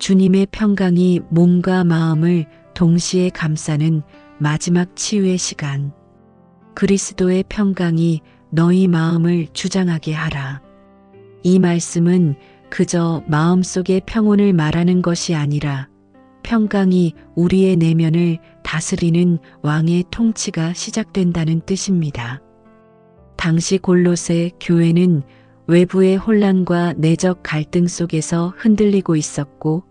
주님의 평강이 몸과 마음을 동시에 감싸는 마지막 치유의 시간. 그리스도의 평강이 너희 마음을 주장하게 하라. 이 말씀은 그저 마음속의 평온을 말하는 것이 아니라 평강이 우리의 내면을 다스리는 왕의 통치가 시작된다는 뜻입니다. 당시 골로새 교회는 외부의 혼란과 내적 갈등 속에서 흔들리고 있었고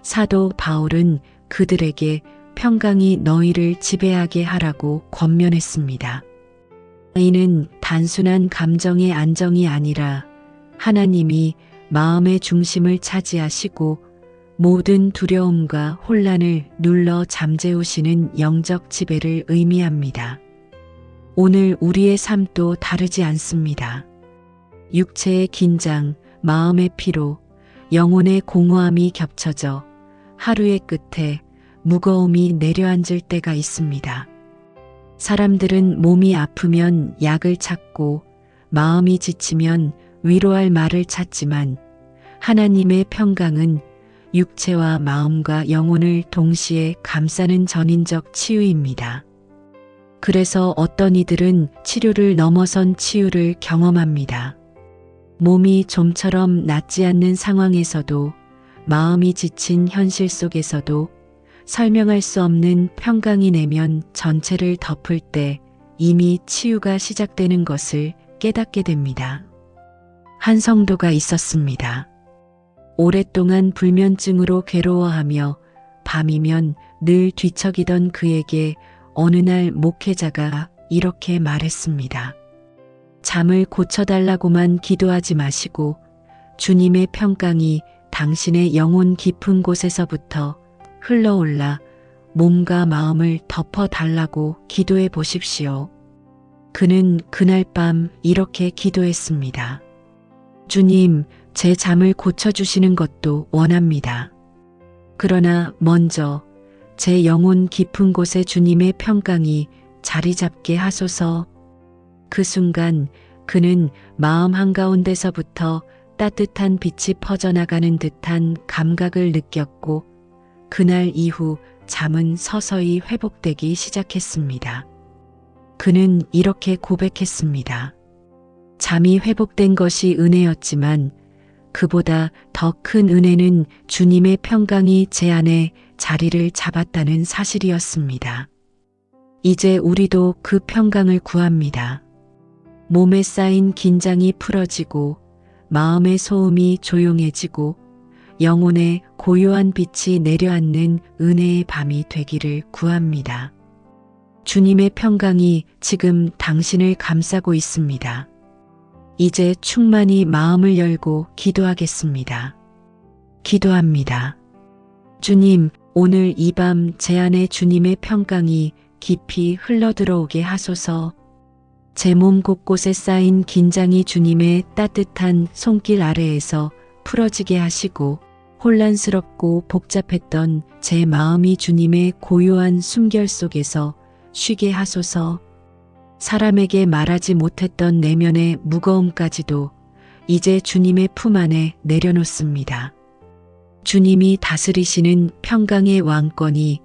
사도 바울은 그들에게 평강이 너희를 지배하게 하라고 권면했습니다. 이는 단순한 감정의 안정이 아니라 하나님이 마음의 중심을 차지하시고 모든 두려움과 혼란을 눌러 잠재우시는 영적 지배를 의미합니다. 오늘 우리의 삶도 다르지 않습니다. 육체의 긴장, 마음의 피로, 영혼의 공허함이 겹쳐져 하루의 끝에 무거움이 내려앉을 때가 있습니다. 사람들은 몸이 아프면 약을 찾고 마음이 지치면 위로할 말을 찾지만 하나님의 평강은 육체와 마음과 영혼을 동시에 감싸는 전인적 치유입니다. 그래서 어떤 이들은 치료를 넘어선 치유를 경험합니다. 몸이 좀처럼 낫지 않는 상황에서도 마음이 지친 현실 속에서도 설명할 수 없는 평강이 내면 전체를 덮을 때 이미 치유가 시작되는 것을 깨닫게 됩니다. 한 성도가 있었습니다. 오랫동안 불면증으로 괴로워하며 밤이면 늘 뒤척이던 그에게 어느 날 목회자가 이렇게 말했습니다. 잠을 고쳐달라고만 기도하지 마시고 주님의 평강이 당신의 영혼 깊은 곳에서부터 흘러올라 몸과 마음을 덮어달라고 기도해 보십시오. 그는 그날 밤 이렇게 기도했습니다. 주님, 제 잠을 고쳐주시는 것도 원합니다. 그러나 먼저 제 영혼 깊은 곳에 주님의 평강이 자리 잡게 하소서. 그 순간 그는 마음 한가운데서부터 따뜻한 빛이 퍼져나가는 듯한 감각을 느꼈고 그날 이후 잠은 서서히 회복되기 시작했습니다. 그는 이렇게 고백했습니다. 잠이 회복된 것이 은혜였지만 그보다 더 큰 은혜는 주님의 평강이 제 안에 자리를 잡았다는 사실이었습니다. 이제 우리도 그 평강을 구합니다. 몸에 쌓인 긴장이 풀어지고 마음의 소음이 조용해지고 영혼에 고요한 빛이 내려앉는 은혜의 밤이 되기를 구합니다. 주님의 평강이 지금 당신을 감싸고 있습니다. 이제 충만히 마음을 열고 기도하겠습니다. 기도합니다. 주님, 오늘 이 밤 제 안에 주님의 평강이 깊이 흘러들어오게 하소서. 제 몸 곳곳에 쌓인 긴장이 주님의 따뜻한 손길 아래에서 풀어지게 하시고 혼란스럽고 복잡했던 제 마음이 주님의 고요한 숨결 속에서 쉬게 하소서. 사람에게 말하지 못했던 내면의 무거움까지도 이제 주님의 품 안에 내려놓습니다. 주님이 다스리시는 평강의 왕권이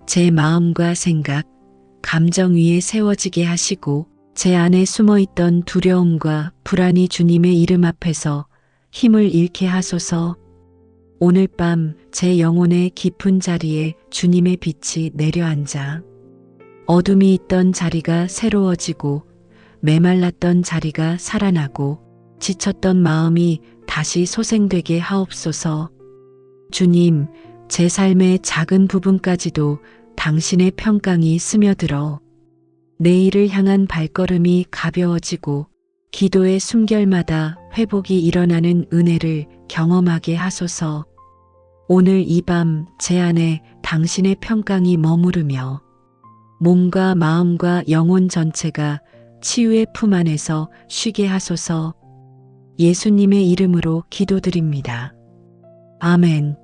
제 마음과 생각, 감정 위에 세워지게 하시고 제 안에 숨어있던 두려움과 불안이 주님의 이름 앞에서 힘을 잃게 하소서. 오늘 밤 제 영혼의 깊은 자리에 주님의 빛이 내려앉아 어둠이 있던 자리가 새로워지고 메말랐던 자리가 살아나고 지쳤던 마음이 다시 소생되게 하옵소서. 주님, 제 삶의 작은 부분까지도 당신의 평강이 스며들어 내일을 향한 발걸음이 가벼워지고 기도의 숨결마다 회복이 일어나는 은혜를 경험하게 하소서. 오늘 이 밤 제 안에 당신의 평강이 머무르며 몸과 마음과 영혼 전체가 치유의 품 안에서 쉬게 하소서. 예수님의 이름으로 기도드립니다. 아멘.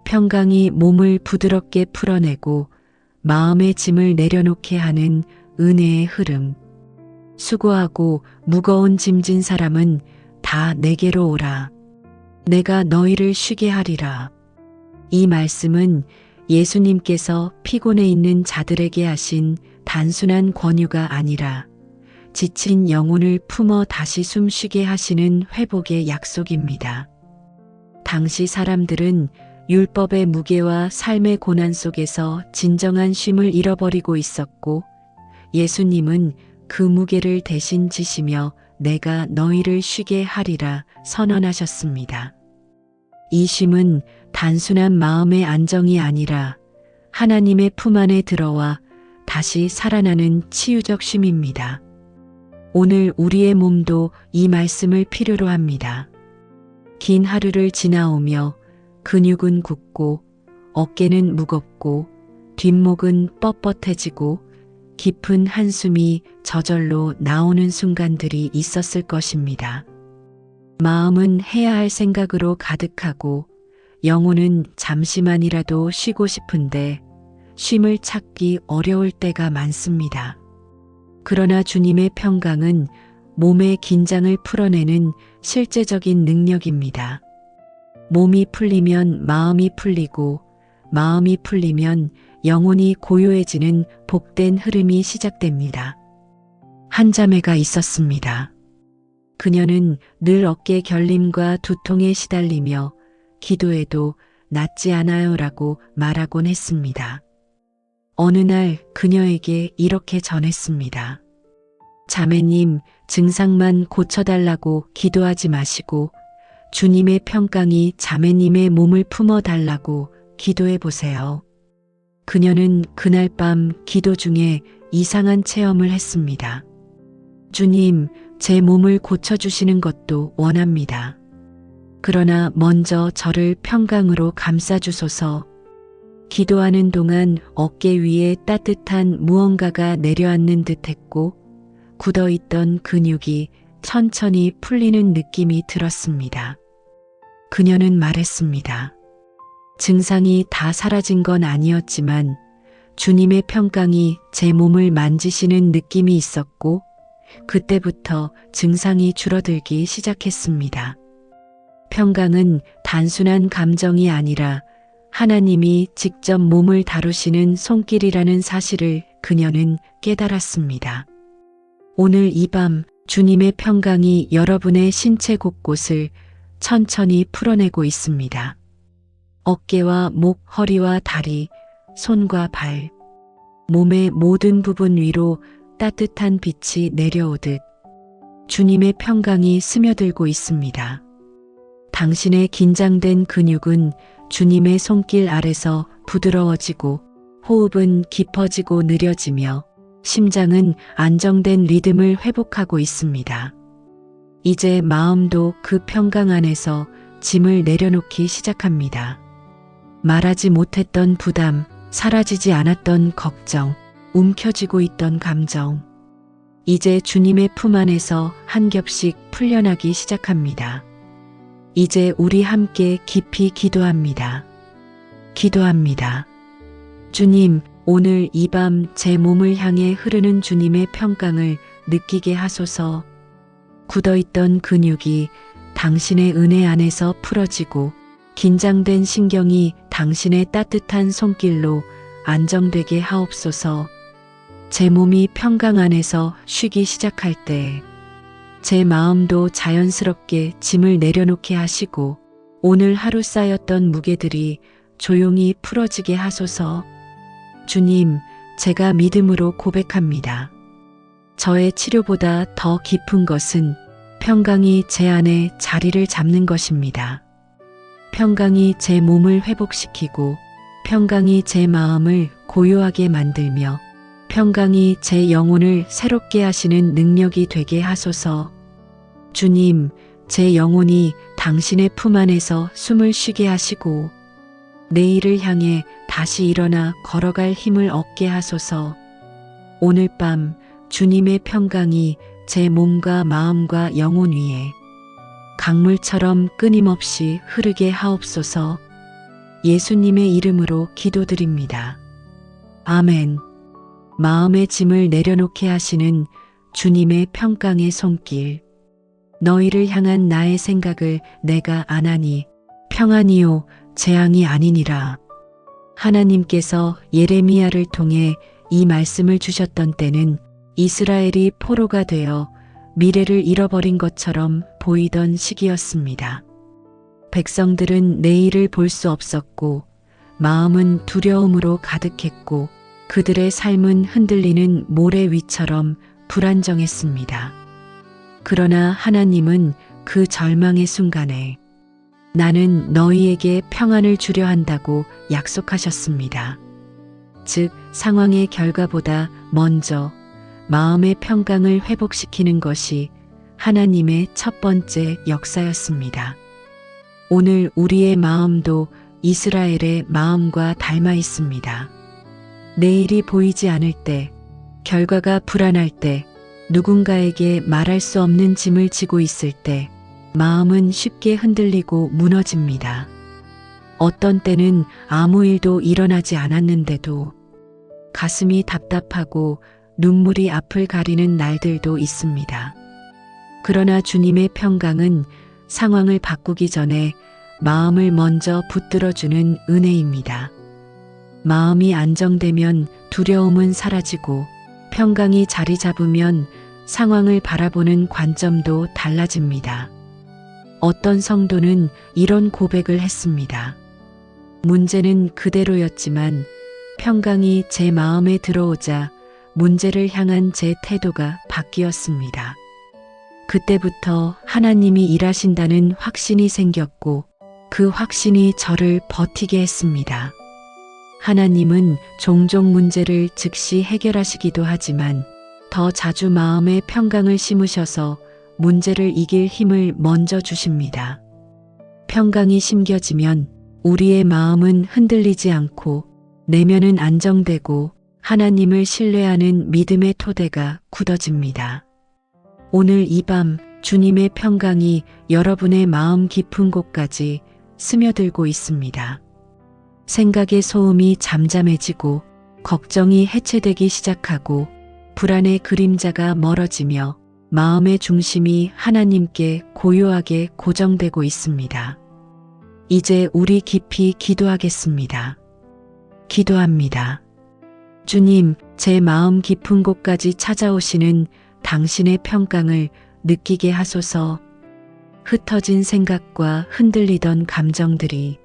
평강이 몸을 부드럽게 풀어내고 마음의 짐을 내려놓게 하는 은혜의 흐름. 수고하고 무거운 짐진 사람은 다 내게로 오라. 내가 너희를 쉬게 하리라. 이 말씀은 예수님께서 피곤해 있는 자들에게 하신 단순한 권유가 아니라 지친 영혼을 품어 다시 숨쉬게 하시는 회복의 약속입니다. 당시 사람들은 율법의 무게와 삶의 고난 속에서 진정한 쉼을 잃어버리고 있었고, 예수님은 그 무게를 대신 지시며 내가 너희를 쉬게 하리라 선언하셨습니다. 이 쉼은 단순한 마음의 안정이 아니라 하나님의 품 안에 들어와 다시 살아나는 치유적 쉼입니다. 오늘 우리의 몸도 이 말씀을 필요로 합니다. 긴 하루를 지나오며 근육은 굳고 어깨는 무겁고 뒷목은 뻣뻣해지고 깊은 한숨이 저절로 나오는 순간들이 있었을 것입니다. 마음은 해야 할 생각으로 가득하고 영혼은 잠시만이라도 쉬고 싶은데 쉼을 찾기 어려울 때가 많습니다. 그러나 주님의 평강은 몸의 긴장을 풀어내는 실제적인 능력입니다. 몸이 풀리면 마음이 풀리고 마음이 풀리면 영혼이 고요해지는 복된 흐름이 시작됩니다. 한 자매가 있었습니다. 그녀는 늘 어깨 결림과 두통에 시달리며 기도해도 낫지 않아요라고 말하곤 했습니다. 어느 날 그녀에게 이렇게 전했습니다. 자매님, 증상만 고쳐달라고 기도하지 마시고 주님의 평강이 자매님의 몸을 품어달라고 기도해 보세요. 그녀는 그날 밤 기도 중에 이상한 체험을 했습니다. 주님, 제 몸을 고쳐주시는 것도 원합니다. 그러나 먼저 저를 평강으로 감싸주소서. 기도하는 동안 어깨 위에 따뜻한 무언가가 내려앉는 듯 했고 굳어있던 근육이 천천히 풀리는 느낌이 들었습니다. 그녀는 말했습니다. 증상이 다 사라진 건 아니었지만 주님의 평강이 제 몸을 만지시는 느낌이 있었고 그때부터 증상이 줄어들기 시작했습니다. 평강은 단순한 감정이 아니라 하나님이 직접 몸을 다루시는 손길이라는 사실을 그녀는 깨달았습니다. 오늘 이 밤 주님의 평강이 여러분의 신체 곳곳을 천천히 풀어내고 있습니다. 어깨와 목, 허리와 다리, 손과 발, 몸의 모든 부분 위로 따뜻한 빛이 내려오듯 주님의 평강이 스며들고 있습니다. 당신의 긴장된 근육은 주님의 손길 아래서 부드러워지고 호흡은 깊어지고 느려지며 심장은 안정된 리듬을 회복하고 있습니다. 이제 마음도 그 평강 안에서 짐을 내려놓기 시작합니다. 말하지 못했던 부담, 사라지지 않았던 걱정, 움켜쥐고 있던 감정. 이제 주님의 품 안에서 한 겹씩 풀려나기 시작합니다. 이제 우리 함께 깊이 기도합니다. 기도합니다. 주님, 오늘 이 밤 제 몸을 향해 흐르는 주님의 평강을 느끼게 하소서. 굳어있던 근육이 당신의 은혜 안에서 풀어지고 긴장된 신경이 당신의 따뜻한 손길로 안정되게 하옵소서. 제 몸이 평강 안에서 쉬기 시작할 때 제 마음도 자연스럽게 짐을 내려놓게 하시고 오늘 하루 쌓였던 무게들이 조용히 풀어지게 하소서. 주님, 제가 믿음으로 고백합니다. 저의 치료보다 더 깊은 것은 평강이 제 안에 자리를 잡는 것입니다. 평강이 제 몸을 회복시키고 평강이 제 마음을 고요하게 만들며 평강이 제 영혼을 새롭게 하시는 능력이 되게 하소서. 주님, 제 영혼이 당신의 품 안에서 숨을 쉬게 하시고 내일을 향해 다시 일어나 걸어갈 힘을 얻게 하소서. 오늘 밤 주님의 평강이 제 몸과 마음과 영혼 위에 강물처럼 끊임없이 흐르게 하옵소서. 예수님의 이름으로 기도드립니다. 아멘. 마음의 짐을 내려놓게 하시는 주님의 평강의 손길. 너희를 향한 나의 생각을 내가 아나니 평안이요 재앙이 아니니라. 하나님께서 예레미야를 통해 이 말씀을 주셨던 때는 이스라엘이 포로가 되어 미래를 잃어버린 것처럼 보이던 시기였습니다. 백성들은 내일을 볼 수 없었고 마음은 두려움으로 가득했고 그들의 삶은 흔들리는 모래 위처럼 불안정했습니다. 그러나 하나님은 그 절망의 순간에 나는 너희에게 평안을 주려 한다고 약속하셨습니다. 즉, 상황의 결과보다 먼저 마음의 평강을 회복시키는 것이 하나님의 첫 번째 역사였습니다. 오늘 우리의 마음도 이스라엘의 마음과 닮아 있습니다. 내일이 보이지 않을 때, 결과가 불안할 때, 누군가에게 말할 수 없는 짐을 지고 있을 때, 마음은 쉽게 흔들리고 무너집니다. 어떤 때는 아무 일도 일어나지 않았는데도 가슴이 답답하고 눈물이 앞을 가리는 날들도 있습니다. 그러나 주님의 평강은 상황을 바꾸기 전에 마음을 먼저 붙들어주는 은혜입니다. 마음이 안정되면 두려움은 사라지고 평강이 자리 잡으면 상황을 바라보는 관점도 달라집니다. 어떤 성도는 이런 고백을 했습니다. 문제는 그대로였지만 평강이 제 마음에 들어오자 문제를 향한 제 태도가 바뀌었습니다. 그때부터 하나님이 일하신다는 확신이 생겼고 그 확신이 저를 버티게 했습니다. 하나님은 종종 문제를 즉시 해결하시기도 하지만 더 자주 마음에 평강을 심으셔서 문제를 이길 힘을 먼저 주십니다. 평강이 심겨지면 우리의 마음은 흔들리지 않고 내면은 안정되고 하나님을 신뢰하는 믿음의 토대가 굳어집니다. 오늘 이 밤 주님의 평강이 여러분의 마음 깊은 곳까지 스며들고 있습니다. 생각의 소음이 잠잠해지고 걱정이 해체되기 시작하고 불안의 그림자가 멀어지며 마음의 중심이 하나님께 고요하게 고정되고 있습니다. 이제 우리 깊이 기도하겠습니다. 기도합니다. 주님, 제 마음 깊은 곳까지 찾아오시는 당신의 평강을 느끼게 하소서. 흩어진 생각과 흔들리던 감정들이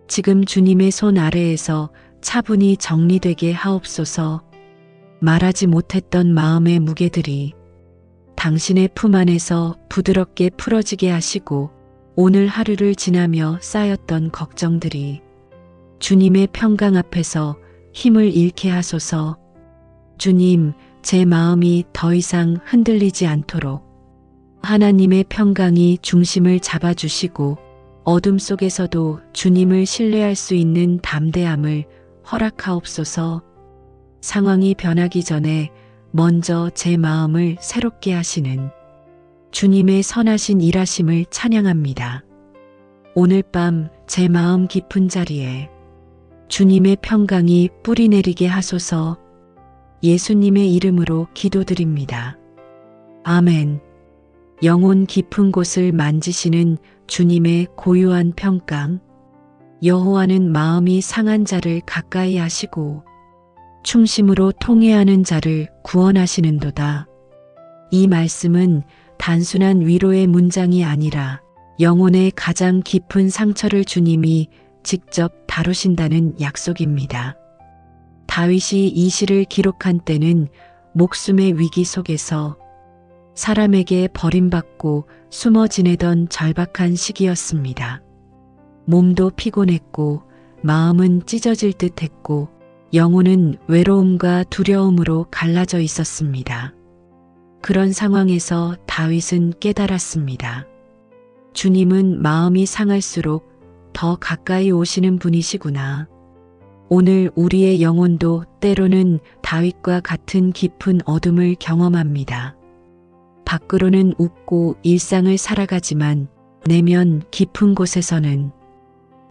지금 주님의 손 아래에서 차분히 정리되게 하옵소서. 말하지 못했던 마음의 무게들이 당신의 품 안에서 부드럽게 풀어지게 하시고 오늘 하루를 지나며 쌓였던 걱정들이 주님의 평강 앞에서 힘을 잃게 하소서. 주님, 제 마음이 더 이상 흔들리지 않도록 하나님의 평강이 중심을 잡아주시고 어둠 속에서도 주님을 신뢰할 수 있는 담대함을 허락하옵소서. 상황이 변하기 전에 먼저 제 마음을 새롭게 하시는 주님의 선하신 일하심을 찬양합니다. 오늘 밤 제 마음 깊은 자리에 주님의 평강이 뿌리내리게 하소서. 예수님의 이름으로 기도드립니다. 아멘. 영혼 깊은 곳을 만지시는 주님의 고요한 평강. 여호와는 마음이 상한 자를 가까이 하시고 충심으로 통회하는 자를 구원하시는도다. 이 말씀은 단순한 위로의 문장이 아니라 영혼의 가장 깊은 상처를 주님이 직접 다루신다는 약속입니다. 다윗이 이 시를 기록한 때는 목숨의 위기 속에서 사람에게 버림받고 숨어 지내던 절박한 시기였습니다. 몸도 피곤했고 마음은 찢어질 듯했고 영혼은 외로움과 두려움으로 갈라져 있었습니다. 그런 상황에서 다윗은 깨달았습니다. 주님은 마음이 상할수록 더 가까이 오시는 분이시구나. 오늘 우리의 영혼도 때로는 다윗과 같은 깊은 어둠을 경험합니다. 밖으로는 웃고 일상을 살아가지만 내면 깊은 곳에서는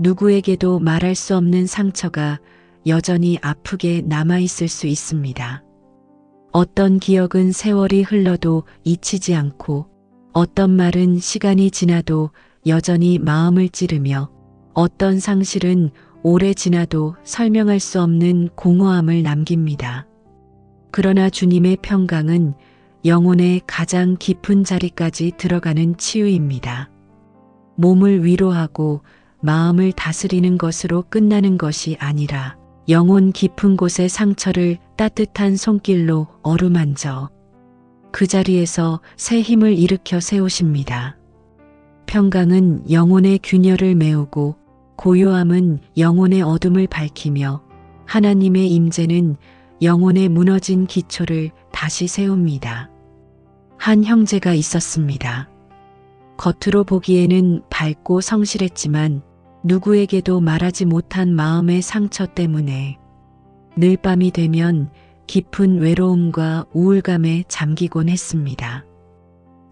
누구에게도 말할 수 없는 상처가 여전히 아프게 남아있을 수 있습니다. 어떤 기억은 세월이 흘러도 잊히지 않고 어떤 말은 시간이 지나도 여전히 마음을 찌르며 어떤 상실은 오래 지나도 설명할 수 없는 공허함을 남깁니다. 그러나 주님의 평강은 영혼의 가장 깊은 자리까지 들어가는 치유입니다. 몸을 위로하고 마음을 다스리는 것으로 끝나는 것이 아니라 영혼 깊은 곳의 상처를 따뜻한 손길로 어루만져 그 자리에서 새 힘을 일으켜 세우십니다. 평강은 영혼의 균열을 메우고 고요함은 영혼의 어둠을 밝히며 하나님의 임재는 영혼의 무너진 기초를 다시 세웁니다. 한 형제가 있었습니다. 겉으로 보기에는 밝고 성실했지만 누구에게도 말하지 못한 마음의 상처 때문에 늘 밤이 되면 깊은 외로움과 우울감에 잠기곤 했습니다.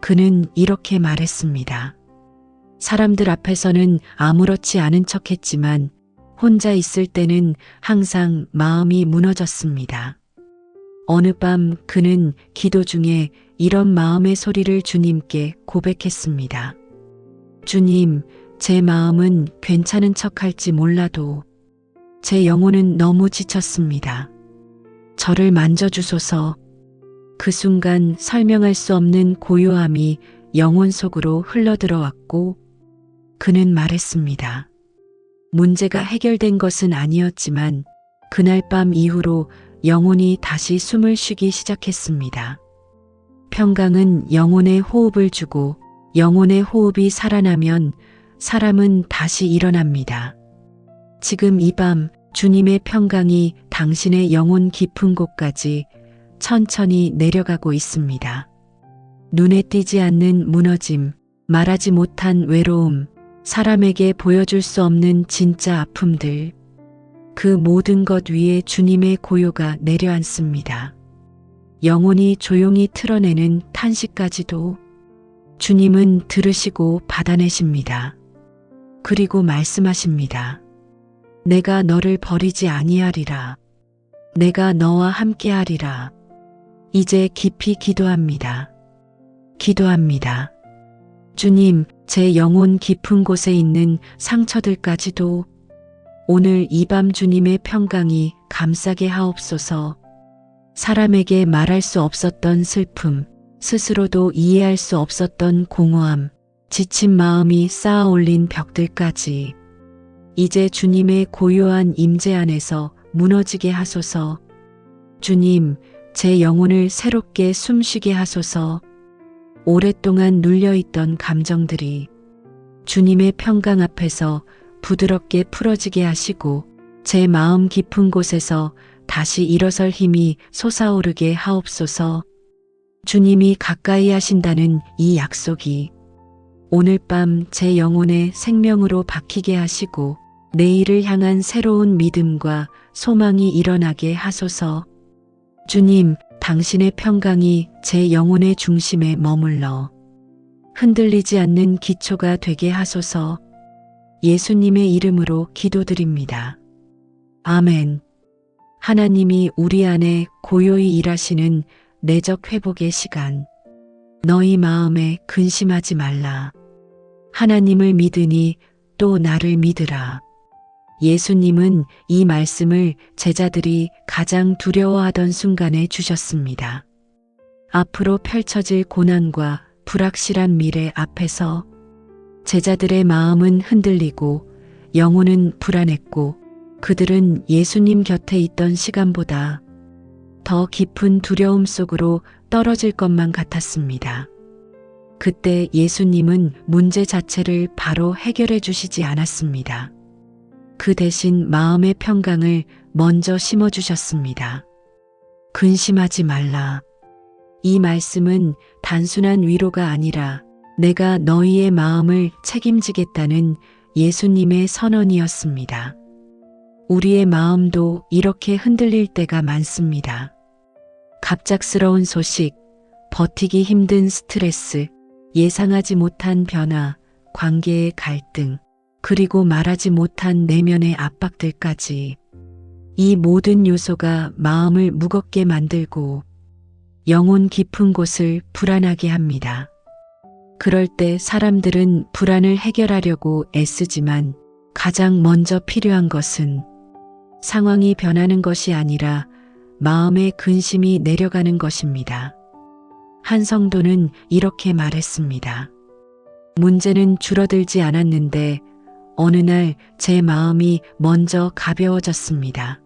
그는 이렇게 말했습니다. 사람들 앞에서는 아무렇지 않은 척했지만 혼자 있을 때는 항상 마음이 무너졌습니다. 어느 밤 그는 기도 중에 이런 마음의 소리를 주님께 고백했습니다. 주님, 제 마음은 괜찮은 척할지 몰라도 제 영혼은 너무 지쳤습니다. 저를 만져주소서. 그 순간 설명할 수 없는 고요함이 영혼 속으로 흘러들어왔고 그는 말했습니다. 문제가 해결된 것은 아니었지만 그날 밤 이후로 영혼이 다시 숨을 쉬기 시작했습니다. 평강은 영혼에 호흡을 주고 영혼의 호흡이 살아나면 사람은 다시 일어납니다. 지금 이 밤 주님의 평강이 당신의 영혼 깊은 곳까지 천천히 내려가고 있습니다. 눈에 띄지 않는 무너짐, 말하지 못한 외로움, 사람에게 보여줄 수 없는 진짜 아픔들, 그 모든 것 위에 주님의 고요가 내려앉습니다. 영혼이 조용히 틀어내는 탄식까지도 주님은 들으시고 받아내십니다. 그리고 말씀하십니다. 내가 너를 버리지 아니하리라. 내가 너와 함께하리라. 이제 깊이 기도합니다. 기도합니다. 주님, 제 영혼 깊은 곳에 있는 상처들까지도 오늘 이 밤 주님의 평강이 감싸게 하옵소서. 사람에게 말할 수 없었던 슬픔, 스스로도 이해할 수 없었던 공허함, 지친 마음이 쌓아 올린 벽들까지 이제 주님의 고요한 임재 안에서 무너지게 하소서. 주님, 제 영혼을 새롭게 숨쉬게 하소서. 오랫동안 눌려있던 감정들이 주님의 평강 앞에서 부드럽게 풀어지게 하시고 제 마음 깊은 곳에서 다시 일어설 힘이 솟아오르게 하옵소서. 주님이 가까이 하신다는 이 약속이 오늘 밤 제 영혼의 생명으로 박히게 하시고 내일을 향한 새로운 믿음과 소망이 일어나게 하소서. 주님, 당신의 평강이 제 영혼의 중심에 머물러 흔들리지 않는 기초가 되게 하소서. 예수님의 이름으로 기도드립니다. 아멘. 하나님이 우리 안에 고요히 일하시는 내적 회복의 시간. 너희 마음에 근심하지 말라. 하나님을 믿으니 또 나를 믿으라. 예수님은 이 말씀을 제자들이 가장 두려워하던 순간에 주셨습니다. 앞으로 펼쳐질 고난과 불확실한 미래 앞에서 제자들의 마음은 흔들리고 영혼은 불안했고 그들은 예수님 곁에 있던 시간보다 더 깊은 두려움 속으로 떨어질 것만 같았습니다. 그때 예수님은 문제 자체를 바로 해결해 주시지 않았습니다. 그 대신 마음의 평강을 먼저 심어주셨습니다. 근심하지 말라. 이 말씀은 단순한 위로가 아니라 내가 너희의 마음을 책임지겠다는 예수님의 선언이었습니다. 우리의 마음도 이렇게 흔들릴 때가 많습니다. 갑작스러운 소식, 버티기 힘든 스트레스, 예상하지 못한 변화, 관계의 갈등, 그리고 말하지 못한 내면의 압박들까지 이 모든 요소가 마음을 무겁게 만들고 영혼 깊은 곳을 불안하게 합니다. 그럴 때 사람들은 불안을 해결하려고 애쓰지만 가장 먼저 필요한 것은 상황이 변하는 것이 아니라 마음의 근심이 내려가는 것입니다. 한 성도는 이렇게 말했습니다. 문제는 줄어들지 않았는데 어느 날 제 마음이 먼저 가벼워졌습니다.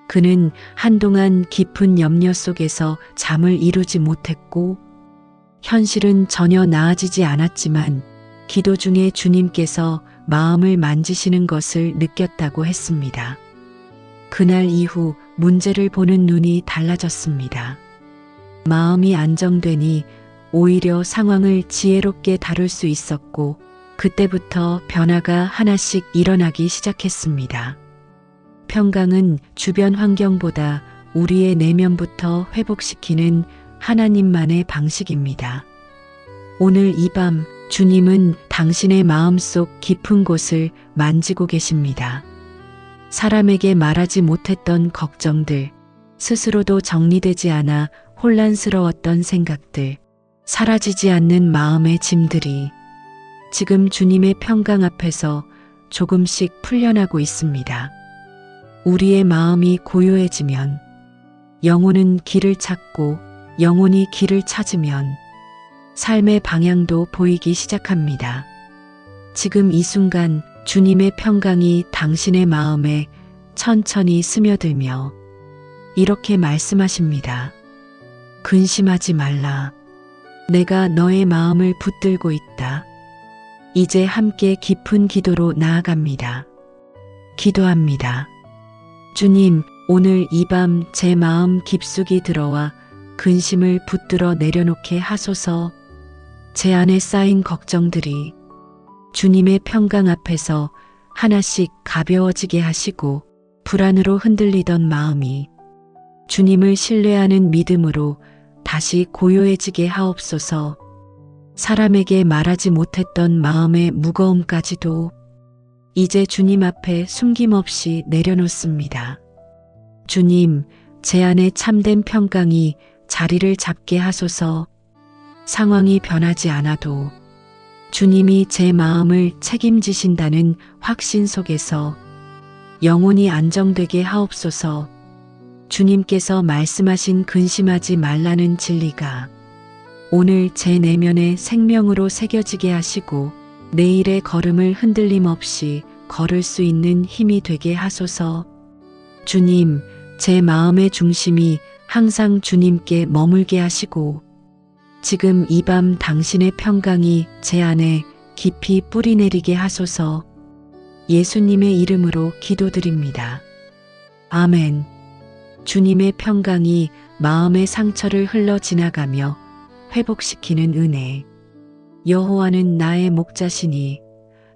그는 한동안 깊은 염려 속에서 잠을 이루지 못했고 현실은 전혀 나아지지 않았지만 기도 중에 주님께서 마음을 만지시는 것을 느꼈다고 했습니다. 그날 이후 문제를 보는 눈이 달라졌습니다. 마음이 안정되니 오히려 상황을 지혜롭게 다룰 수 있었고 그때부터 변화가 하나씩 일어나기 시작했습니다. 평강은 주변 환경보다 우리의 내면부터 회복시키는 하나님만의 방식입니다. 오늘 이 밤 주님은 당신의 마음속 깊은 곳을 만지고 계십니다. 사람에게 말하지 못했던 걱정들, 스스로도 정리되지 않아 혼란스러웠던 생각들, 사라지지 않는 마음의 짐들이 지금 주님의 평강 앞에서 조금씩 풀려나고 있습니다. 우리의 마음이 고요해지면 영혼은 길을 찾고 영혼이 길을 찾으면 삶의 방향도 보이기 시작합니다. 지금 이 순간 주님의 평강이 당신의 마음에 천천히 스며들며 이렇게 말씀하십니다. 근심하지 말라. 내가 너의 마음을 붙들고 있다. 이제 함께 깊은 기도로 나아갑니다. 기도합니다. 주님, 오늘 이 밤 제 마음 깊숙이 들어와 근심을 붙들어 내려놓게 하소서. 제 안에 쌓인 걱정들이 주님의 평강 앞에서 하나씩 가벼워지게 하시고 불안으로 흔들리던 마음이 주님을 신뢰하는 믿음으로 다시 고요해지게 하옵소서. 사람에게 말하지 못했던 마음의 무거움까지도 이제 주님 앞에 숨김없이 내려놓습니다. 주님, 제 안에 참된 평강이 자리를 잡게 하소서. 상황이 변하지 않아도 주님이 제 마음을 책임지신다는 확신 속에서 영혼이 안정되게 하옵소서. 주님께서 말씀하신 근심하지 말라는 진리가 오늘 제 내면에 생명으로 새겨지게 하시고 내일의 걸음을 흔들림 없이 걸을 수 있는 힘이 되게 하소서. 주님, 제 마음의 중심이 항상 주님께 머물게 하시고 지금 이 밤 당신의 평강이 제 안에 깊이 뿌리내리게 하소서. 예수님의 이름으로 기도드립니다. 아멘. 주님의 평강이 마음의 상처를 흘러 지나가며 회복시키는 은혜. 여호와는 나의 목자시니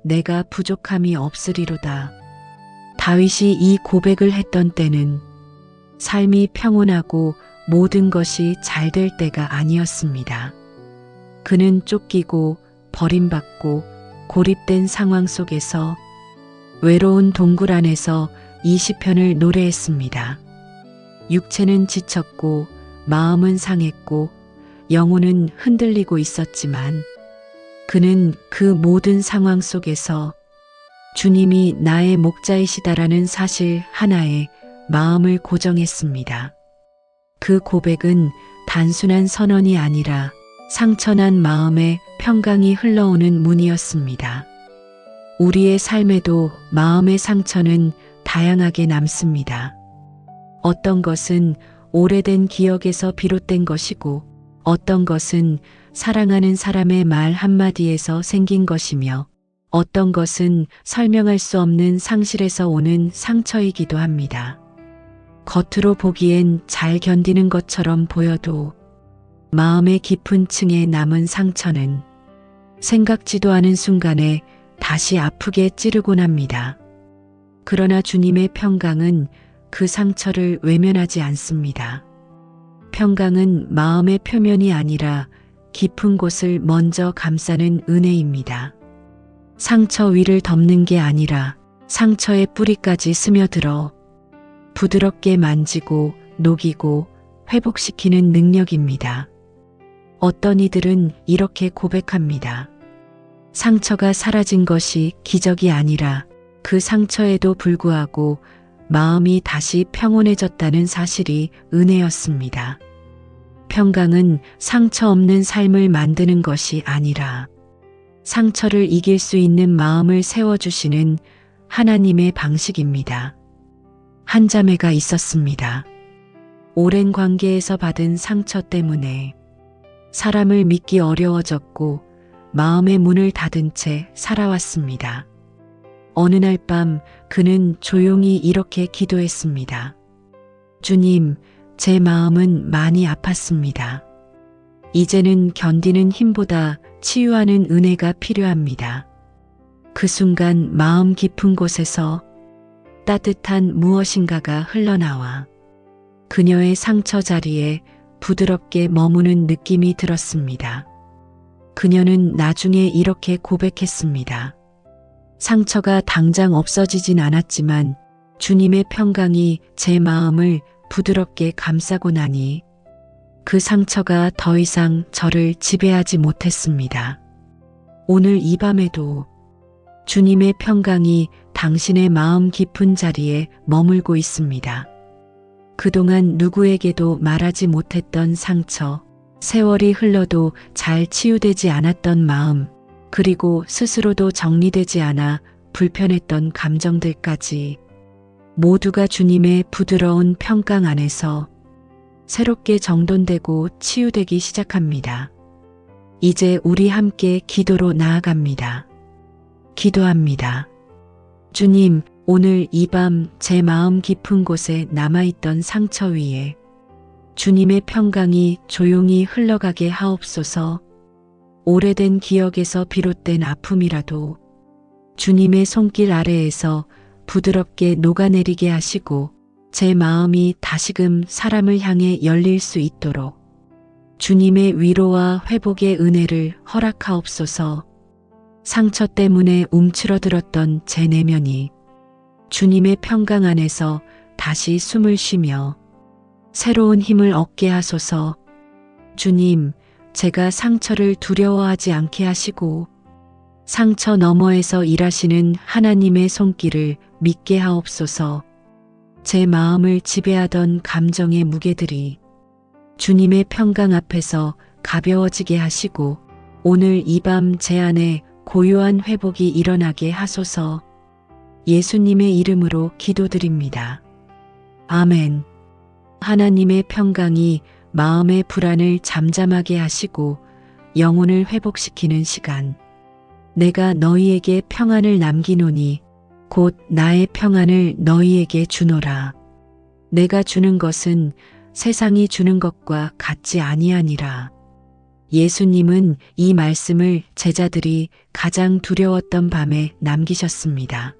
내가 부족함이 없으리로다. 다윗이 이 고백을 했던 때는 삶이 평온하고 모든 것이 잘 될 때가 아니었습니다. 그는 쫓기고 버림받고 고립된 상황 속에서 외로운 동굴 안에서 이 시편을 노래했습니다. 육체는 지쳤고 마음은 상했고 영혼은 흔들리고 있었지만 그는 그 모든 상황 속에서 주님이 나의 목자이시다라는 사실 하나에 마음을 고정했습니다. 그 고백은 단순한 선언이 아니라 상처난 마음에 평강이 흘러오는 문이었습니다. 우리의 삶에도 마음의 상처는 다양하게 남습니다. 어떤 것은 오래된 기억에서 비롯된 것이고 어떤 것은 사랑하는 사람의 말 한마디에서 생긴 것이며 어떤 것은 설명할 수 없는 상실에서 오는 상처이기도 합니다. 겉으로 보기엔 잘 견디는 것처럼 보여도 마음의 깊은 층에 남은 상처는 생각지도 않은 순간에 다시 아프게 찌르곤 합니다. 그러나 주님의 평강은 그 상처를 외면하지 않습니다. 평강은 마음의 표면이 아니라 깊은 곳을 먼저 감싸는 은혜입니다. 상처 위를 덮는 게 아니라 상처의 뿌리까지 스며들어 부드럽게 만지고 녹이고 회복시키는 능력입니다. 어떤 이들은 이렇게 고백합니다. 상처가 사라진 것이 기적이 아니라 그 상처에도 불구하고 마음이 다시 평온해졌다는 사실이 은혜였습니다. 평강은 상처 없는 삶을 만드는 것이 아니라 상처를 이길 수 있는 마음을 세워주시는 하나님의 방식입니다. 한 자매가 있었습니다. 오랜 관계에서 받은 상처 때문에 사람을 믿기 어려워졌고 마음의 문을 닫은 채 살아왔습니다. 어느 날 밤 그는 조용히 이렇게 기도했습니다. 주님, 제 마음은 많이 아팠습니다. 이제는 견디는 힘보다 치유하는 은혜가 필요합니다. 그 순간 마음 깊은 곳에서 따뜻한 무엇인가가 흘러나와 그녀의 상처 자리에 부드럽게 머무는 느낌이 들었습니다. 그녀는 나중에 이렇게 고백했습니다. 상처가 당장 없어지진 않았지만 주님의 평강이 제 마음을 부드럽게 감싸고 나니 그 상처가 더 이상 저를 지배하지 못했습니다. 오늘 이 밤에도 주님의 평강이 당신의 마음 깊은 자리에 머물고 있습니다. 그동안 누구에게도 말하지 못했던 상처, 세월이 흘러도 잘 치유되지 않았던 마음, 그리고 스스로도 정리되지 않아 불편했던 감정들까지 모두가 주님의 부드러운 평강 안에서 새롭게 정돈되고 치유되기 시작합니다. 이제 우리 함께 기도로 나아갑니다. 기도합니다. 주님, 오늘 이 밤 제 마음 깊은 곳에 남아있던 상처 위에 주님의 평강이 조용히 흘러가게 하옵소서. 오래된 기억에서 비롯된 아픔이라도 주님의 손길 아래에서 부드럽게 녹아내리게 하시고 제 마음이 다시금 사람을 향해 열릴 수 있도록 주님의 위로와 회복의 은혜를 허락하옵소서. 상처 때문에 움츠러들었던 제 내면이 주님의 평강 안에서 다시 숨을 쉬며 새로운 힘을 얻게 하소서. 주님, 제가 상처를 두려워하지 않게 하시고 상처 너머에서 일하시는 하나님의 손길을 믿게 하옵소서. 제 마음을 지배하던 감정의 무게들이 주님의 평강 앞에서 가벼워지게 하시고 오늘 이 밤 제 안에 고요한 회복이 일어나게 하소서. 예수님의 이름으로 기도드립니다. 아멘. 하나님의 평강이 마음의 불안을 잠잠하게 하시고 영혼을 회복시키는 시간. 내가 너희에게 평안을 남기노니 곧 나의 평안을 너희에게 주노라. 내가 주는 것은 세상이 주는 것과 같지 아니하니라. 예수님은 이 말씀을 제자들이 가장 두려웠던 밤에 남기셨습니다.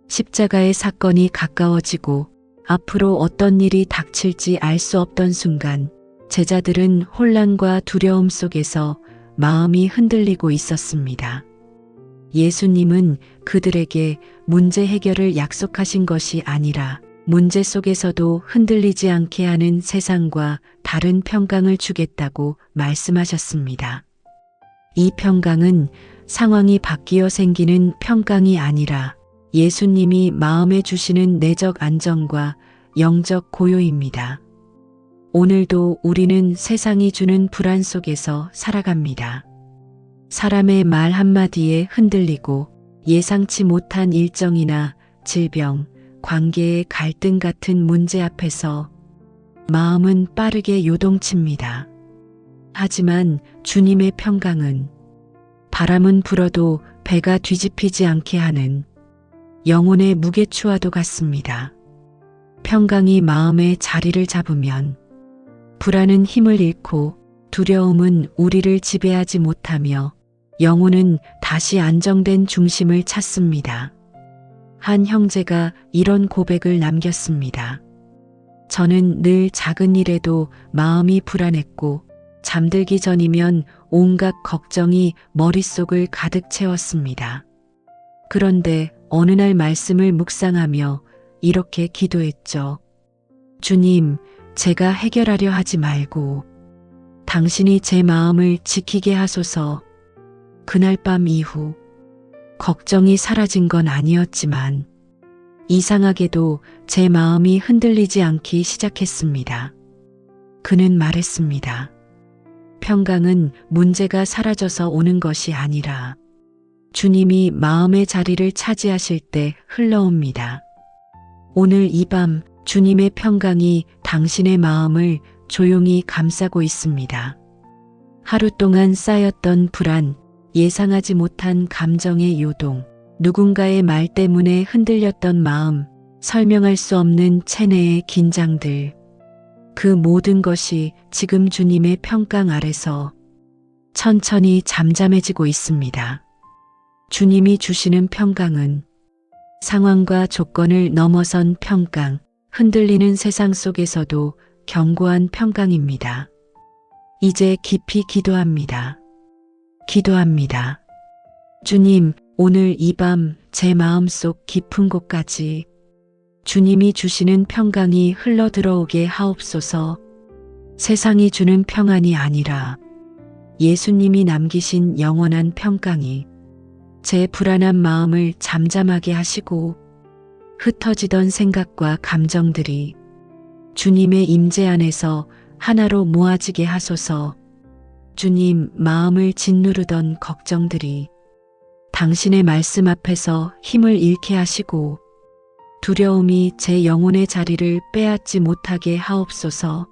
십자가의 사건이 가까워지고 앞으로 어떤 일이 닥칠지 알 수 없던 순간 제자들은 혼란과 두려움 속에서 마음이 흔들리고 있었습니다. 예수님은 그들에게 문제 해결을 약속하신 것이 아니라 문제 속에서도 흔들리지 않게 하는 세상과 다른 평강을 주겠다고 말씀하셨습니다. 이 평강은 상황이 바뀌어 생기는 평강이 아니라 예수님이 마음에 주시는 내적 안정과 영적 고요입니다. 오늘도 우리는 세상이 주는 불안 속에서 살아갑니다. 사람의 말 한마디에 흔들리고 예상치 못한 일정이나 질병, 관계의 갈등 같은 문제 앞에서 마음은 빠르게 요동칩니다. 하지만 주님의 평강은 바람은 불어도 배가 뒤집히지 않게 하는 영혼의 무게추와도 같습니다. 평강이 마음에 자리를 잡으면 불안은 힘을 잃고 두려움은 우리를 지배하지 못하며 영혼은 다시 안정된 중심을 찾습니다. 한 형제가 이런 고백을 남겼습니다. 저는 늘 작은 일에도 마음이 불안했고 잠들기 전이면 온갖 걱정이 머릿속을 가득 채웠습니다. 그런데 어느 날 말씀을 묵상하며 이렇게 기도했죠. 주님, 제가 해결하려 하지 말고 당신이 제 마음을 지키게 하소서. 그날 밤 이후 걱정이 사라진 건 아니었지만 이상하게도 제 마음이 흔들리지 않기 시작했습니다. 그는 말했습니다. 평강은 문제가 사라져서 오는 것이 아니라 주님이 마음의 자리를 차지하실 때 흘러옵니다. 오늘 이 밤 주님의 평강이 당신의 마음을 조용히 감싸고 있습니다. 하루 동안 쌓였던 불안, 예상하지 못한 감정의 요동, 누군가의 말 때문에 흔들렸던 마음, 설명할 수 없는 체내의 긴장들, 그 모든 것이 지금 주님의 평강 아래서 천천히 잠잠해지고 있습니다. 주님이 주시는 평강은 상황과 조건을 넘어선 평강, 흔들리는 세상 속에서도 견고한 평강입니다. 이제 깊이 기도합니다. 기도합니다. 주님, 오늘 이 밤 제 마음속 깊은 곳까지 주님이 주시는 평강이 흘러 들어오게 하옵소서. 세상이 주는 평안이 아니라 예수님이 남기신 영원한 평강이 제 불안한 마음을 잠잠하게 하시고 흩어지던 생각과 감정들이 주님의 임재 안에서 하나로 모아지게 하소서. 주님, 마음을 짓누르던 걱정들이 당신의 말씀 앞에서 힘을 잃게 하시고 두려움이 제 영혼의 자리를 빼앗지 못하게 하옵소서.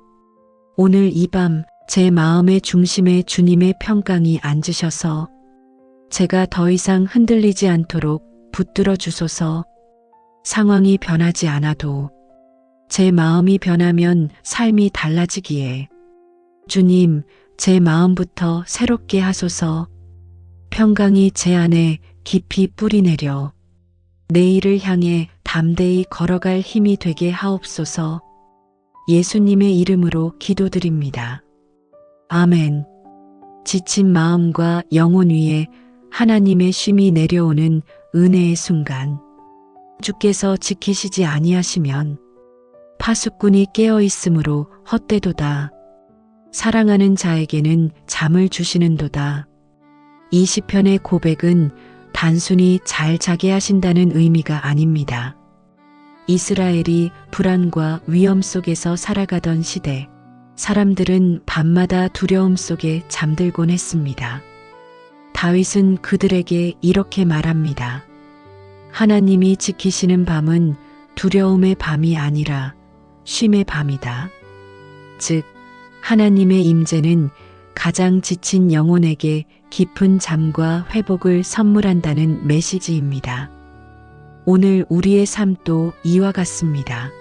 오늘 이 밤 제 마음의 중심에 주님의 평강이 앉으셔서 제가 더 이상 흔들리지 않도록 붙들어 주소서. 상황이 변하지 않아도 제 마음이 변하면 삶이 달라지기에 주님, 제 마음부터 새롭게 하소서. 평강이 제 안에 깊이 뿌리내려 내일을 향해 담대히 걸어갈 힘이 되게 하옵소서. 예수님의 이름으로 기도드립니다. 아멘. 지친 마음과 영혼 위에 하나님의 쉼이 내려오는 은혜의 순간. 주께서 지키시지 아니하시면 파수꾼이 깨어 있으므로 헛되도다. 사랑하는 자에게는 잠을 주시는도다. 이 시편의 고백은 단순히 잘 자게 하신다는 의미가 아닙니다. 이스라엘이 불안과 위험 속에서 살아가던 시대, 사람들은 밤마다 두려움 속에 잠들곤 했습니다. 다윗은 그들에게 이렇게 말합니다. 하나님이 지키시는 밤은 두려움의 밤이 아니라 쉼의 밤이다. 즉, 하나님의 임재는 가장 지친 영혼에게 깊은 잠과 회복을 선물한다는 메시지입니다. 오늘 우리의 삶도 이와 같습니다.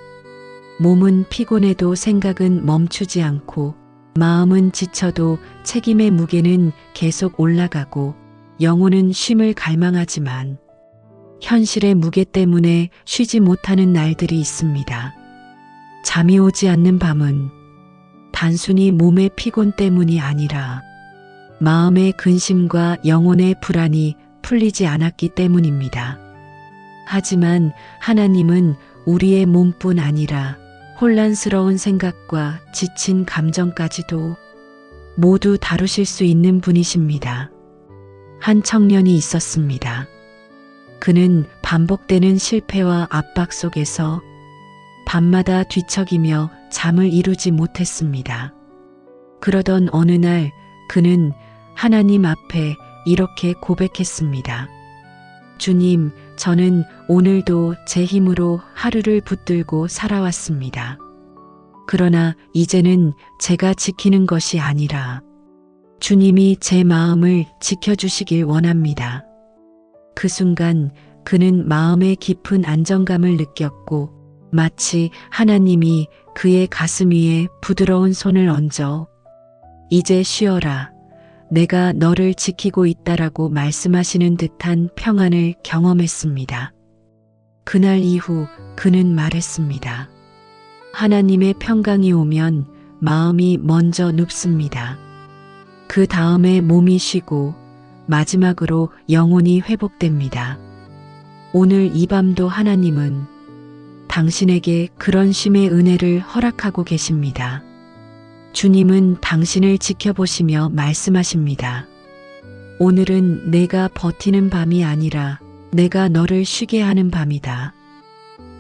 몸은 피곤해도 생각은 멈추지 않고 마음은 지쳐도 책임의 무게는 계속 올라가고 영혼은 쉼을 갈망하지만 현실의 무게 때문에 쉬지 못하는 날들이 있습니다. 잠이 오지 않는 밤은 단순히 몸의 피곤 때문이 아니라 마음의 근심과 영혼의 불안이 풀리지 않았기 때문입니다. 하지만 하나님은 우리의 몸뿐 아니라 혼란스러운 생각과 지친 감정까지도 모두 다루실 수 있는 분이십니다. 한 청년이 있었습니다. 그는 반복되는 실패와 압박 속에서 밤마다 뒤척이며 잠을 이루지 못했습니다. 그러던 어느 날 그는 하나님 앞에 이렇게 고백했습니다. 주님, 저는 오늘도 제 힘으로 하루를 붙들고 살아왔습니다. 그러나 이제는 제가 지키는 것이 아니라 주님이 제 마음을 지켜주시길 원합니다. 그 순간 그는 마음의 깊은 안정감을 느꼈고 마치 하나님이 그의 가슴 위에 부드러운 손을 얹어 이제 쉬어라. 내가 너를 지키고 있다라고 말씀하시는 듯한 평안을 경험했습니다. 그날 이후 그는 말했습니다. 하나님의 평강이 오면 마음이 먼저 눕습니다. 그 다음에 몸이 쉬고 마지막으로 영혼이 회복됩니다. 오늘 이 밤도 하나님은 당신에게 그런 쉼의 은혜를 허락하고 계십니다. 주님은 당신을 지켜보시며 말씀하십니다. 오늘은 내가 버티는 밤이 아니라 내가 너를 쉬게 하는 밤이다.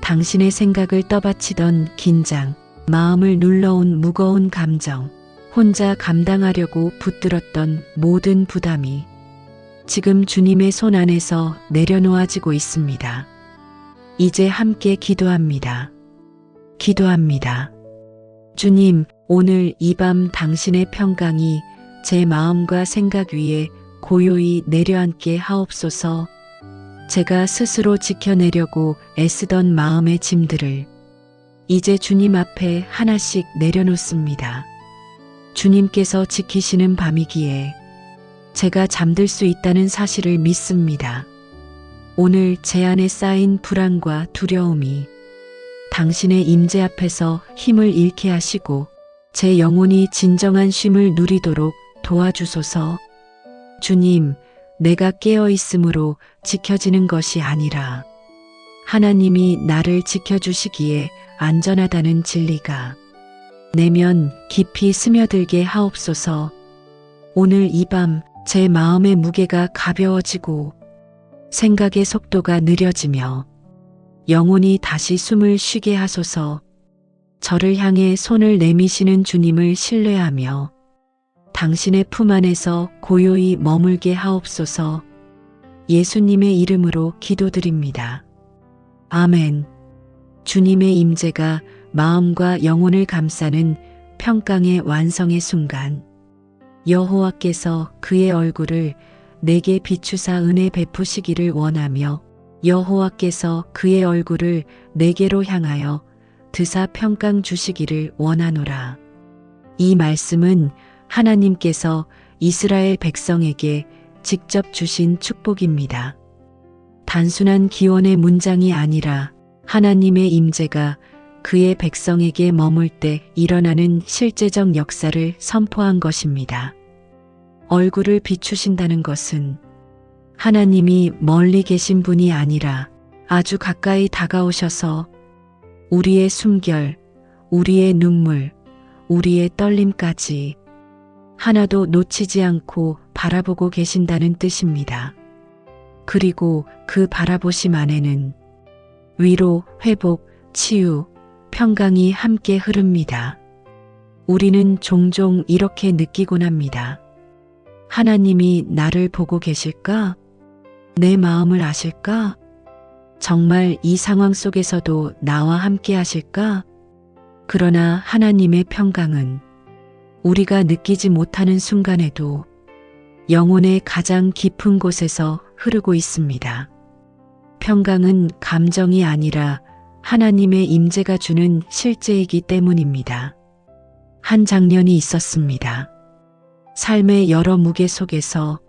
당신의 생각을 떠받치던 긴장, 마음을 눌러온 무거운 감정, 혼자 감당하려고 붙들었던 모든 부담이 지금 주님의 손 안에서 내려놓아지고 있습니다. 이제 함께 기도합니다. 기도합니다. 주님, 오늘 이 밤 당신의 평강이 제 마음과 생각 위에 고요히 내려앉게 하옵소서. 제가 스스로 지켜내려고 애쓰던 마음의 짐들을 이제 주님 앞에 하나씩 내려놓습니다. 주님께서 지키시는 밤이기에 제가 잠들 수 있다는 사실을 믿습니다. 오늘 제 안에 쌓인 불안과 두려움이 당신의 임재 앞에서 힘을 잃게 하시고 제 영혼이 진정한 쉼을 누리도록 도와주소서. 주님, 내가 깨어 있으므로 지켜지는 것이 아니라 하나님이 나를 지켜주시기에 안전하다는 진리가 내면 깊이 스며들게 하옵소서. 오늘 이 밤 제 마음의 무게가 가벼워지고 생각의 속도가 느려지며 영혼이 다시 숨을 쉬게 하소서. 저를 향해 손을 내미시는 주님을 신뢰하며 당신의 품 안에서 고요히 머물게 하옵소서. 예수님의 이름으로 기도드립니다. 아멘. 주님의 임재가 마음과 영혼을 감싸는 평강의 완성의 순간, 여호와께서 그의 얼굴을 내게 비추사 은혜 베푸시기를 원하며 여호와께서 그의 얼굴을 내게로 향하여 드사 평강 주시기를 원하노라. 이 말씀은 하나님께서 이스라엘 백성에게 직접 주신 축복입니다. 단순한 기원의 문장이 아니라 하나님의 임재가 그의 백성에게 머물 때 일어나는 실제적 역사를 선포한 것입니다. 얼굴을 비추신다는 것은 하나님이 멀리 계신 분이 아니라 아주 가까이 다가오셔서 우리의 숨결, 우리의 눈물, 우리의 떨림까지 하나도 놓치지 않고 바라보고 계신다는 뜻입니다. 그리고 그 바라보심 안에는 위로, 회복, 치유, 평강이 함께 흐릅니다. 우리는 종종 이렇게 느끼곤 합니다. 하나님이 나를 보고 계실까? 내 마음을 아실까? 정말 이 상황 속에서도 나와 함께 하실까? 그러나 하나님의 평강은 우리가 느끼지 못하는 순간에도 영혼의 가장 깊은 곳에서 흐르고 있습니다. 평강은 감정이 아니라 하나님의 임재가 주는 실제이기 때문입니다. 한 장면이 있었습니다. 삶의 여러 무게 속에서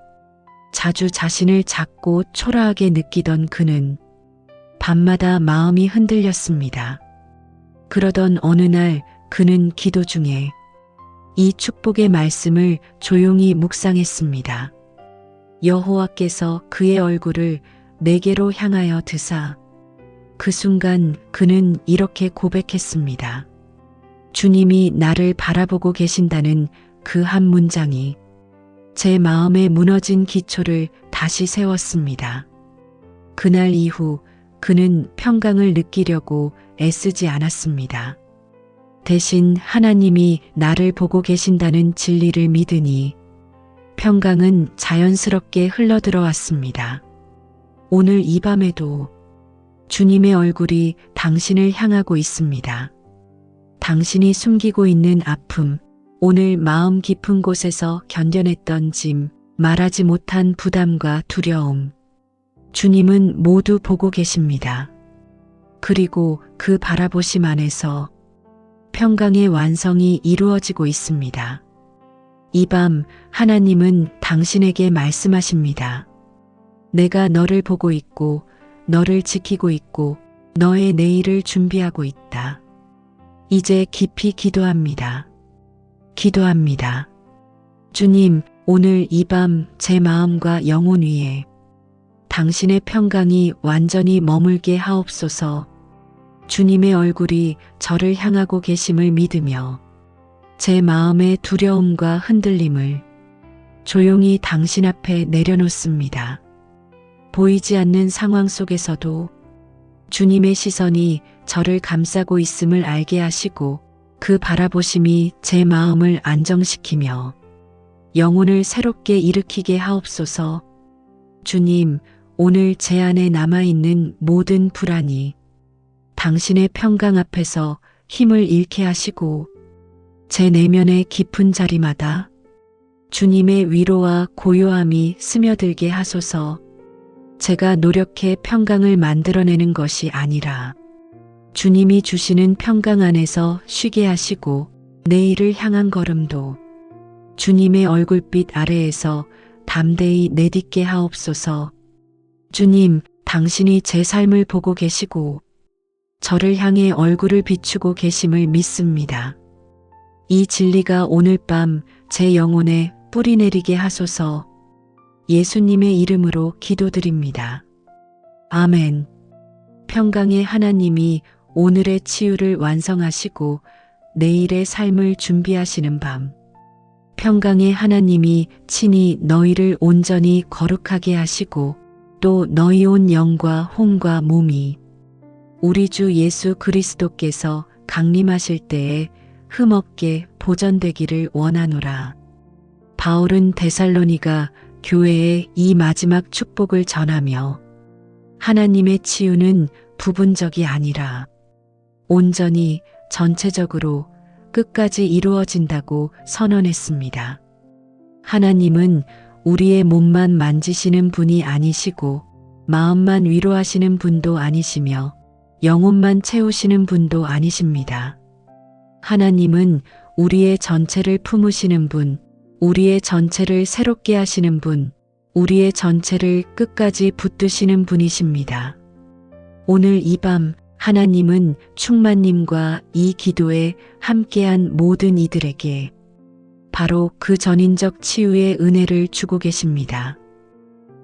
자주 자신을 작고 초라하게 느끼던 그는 밤마다 마음이 흔들렸습니다. 그러던 어느 날 그는 기도 중에 이 축복의 말씀을 조용히 묵상했습니다. 여호와께서 그의 얼굴을 내게로 향하여 드사 그 순간 그는 이렇게 고백했습니다. 주님이 나를 바라보고 계신다는 그 한 문장이 제 마음에 무너진 기초를 다시 세웠습니다. 그날 이후 그는 평강을 느끼려고 애쓰지 않았습니다. 대신 하나님이 나를 보고 계신다는 진리를 믿으니 평강은 자연스럽게 흘러들어왔습니다. 오늘 이 밤에도 주님의 얼굴이 당신을 향하고 있습니다. 당신이 숨기고 있는 아픔, 오늘 마음 깊은 곳에서 견뎌냈던 짐, 말하지 못한 부담과 두려움. 주님은 모두 보고 계십니다. 그리고 그 바라보심 안에서 평강의 완성이 이루어지고 있습니다. 이 밤 하나님은 당신에게 말씀하십니다. 내가 너를 보고 있고 너를 지키고 있고 너의 내일을 준비하고 있다. 이제 깊이 기도합니다. 기도합니다. 주님, 오늘 이 밤 제 마음과 영혼 위에 당신의 평강이 완전히 머물게 하옵소서. 주님의 얼굴이 저를 향하고 계심을 믿으며 제 마음의 두려움과 흔들림을 조용히 당신 앞에 내려놓습니다. 보이지 않는 상황 속에서도 주님의 시선이 저를 감싸고 있음을 알게 하시고 그 바라보심이 제 마음을 안정시키며 영혼을 새롭게 일으키게 하옵소서. 주님, 오늘 제 안에 남아있는 모든 불안이 당신의 평강 앞에서 힘을 잃게 하시고 제 내면의 깊은 자리마다 주님의 위로와 고요함이 스며들게 하소서. 제가 노력해 평강을 만들어내는 것이 아니라 주님이 주시는 평강 안에서 쉬게 하시고 내일을 향한 걸음도 주님의 얼굴빛 아래에서 담대히 내딛게 하옵소서. 주님, 당신이 제 삶을 보고 계시고 저를 향해 얼굴을 비추고 계심을 믿습니다. 이 진리가 오늘 밤 제 영혼에 뿌리 내리게 하소서. 예수님의 이름으로 기도드립니다. 아멘. 평강의 하나님이 오늘의 치유를 완성하시고 내일의 삶을 준비하시는 밤. 평강의 하나님이 친히 너희를 온전히 거룩하게 하시고 또 너희 온 영과 혼과 몸이 우리 주 예수 그리스도께서 강림하실 때에 흠없게 보전되기를 원하노라. 바울은 데살로니가 교회에 이 마지막 축복을 전하며 하나님의 치유는 부분적이 아니라 온전히 전체적으로 끝까지 이루어진다고 선언했습니다. 하나님은 우리의 몸만 만지시는 분이 아니시고 마음만 위로하시는 분도 아니시며 영혼만 채우시는 분도 아니십니다. 하나님은 우리의 전체를 품으시는 분, 우리의 전체를 새롭게 하시는 분, 우리의 전체를 끝까지 붙드시는 분이십니다. 오늘 이 밤 하나님은 충만님과 이 기도에 함께한 모든 이들에게 바로 그 전인적 치유의 은혜를 주고 계십니다.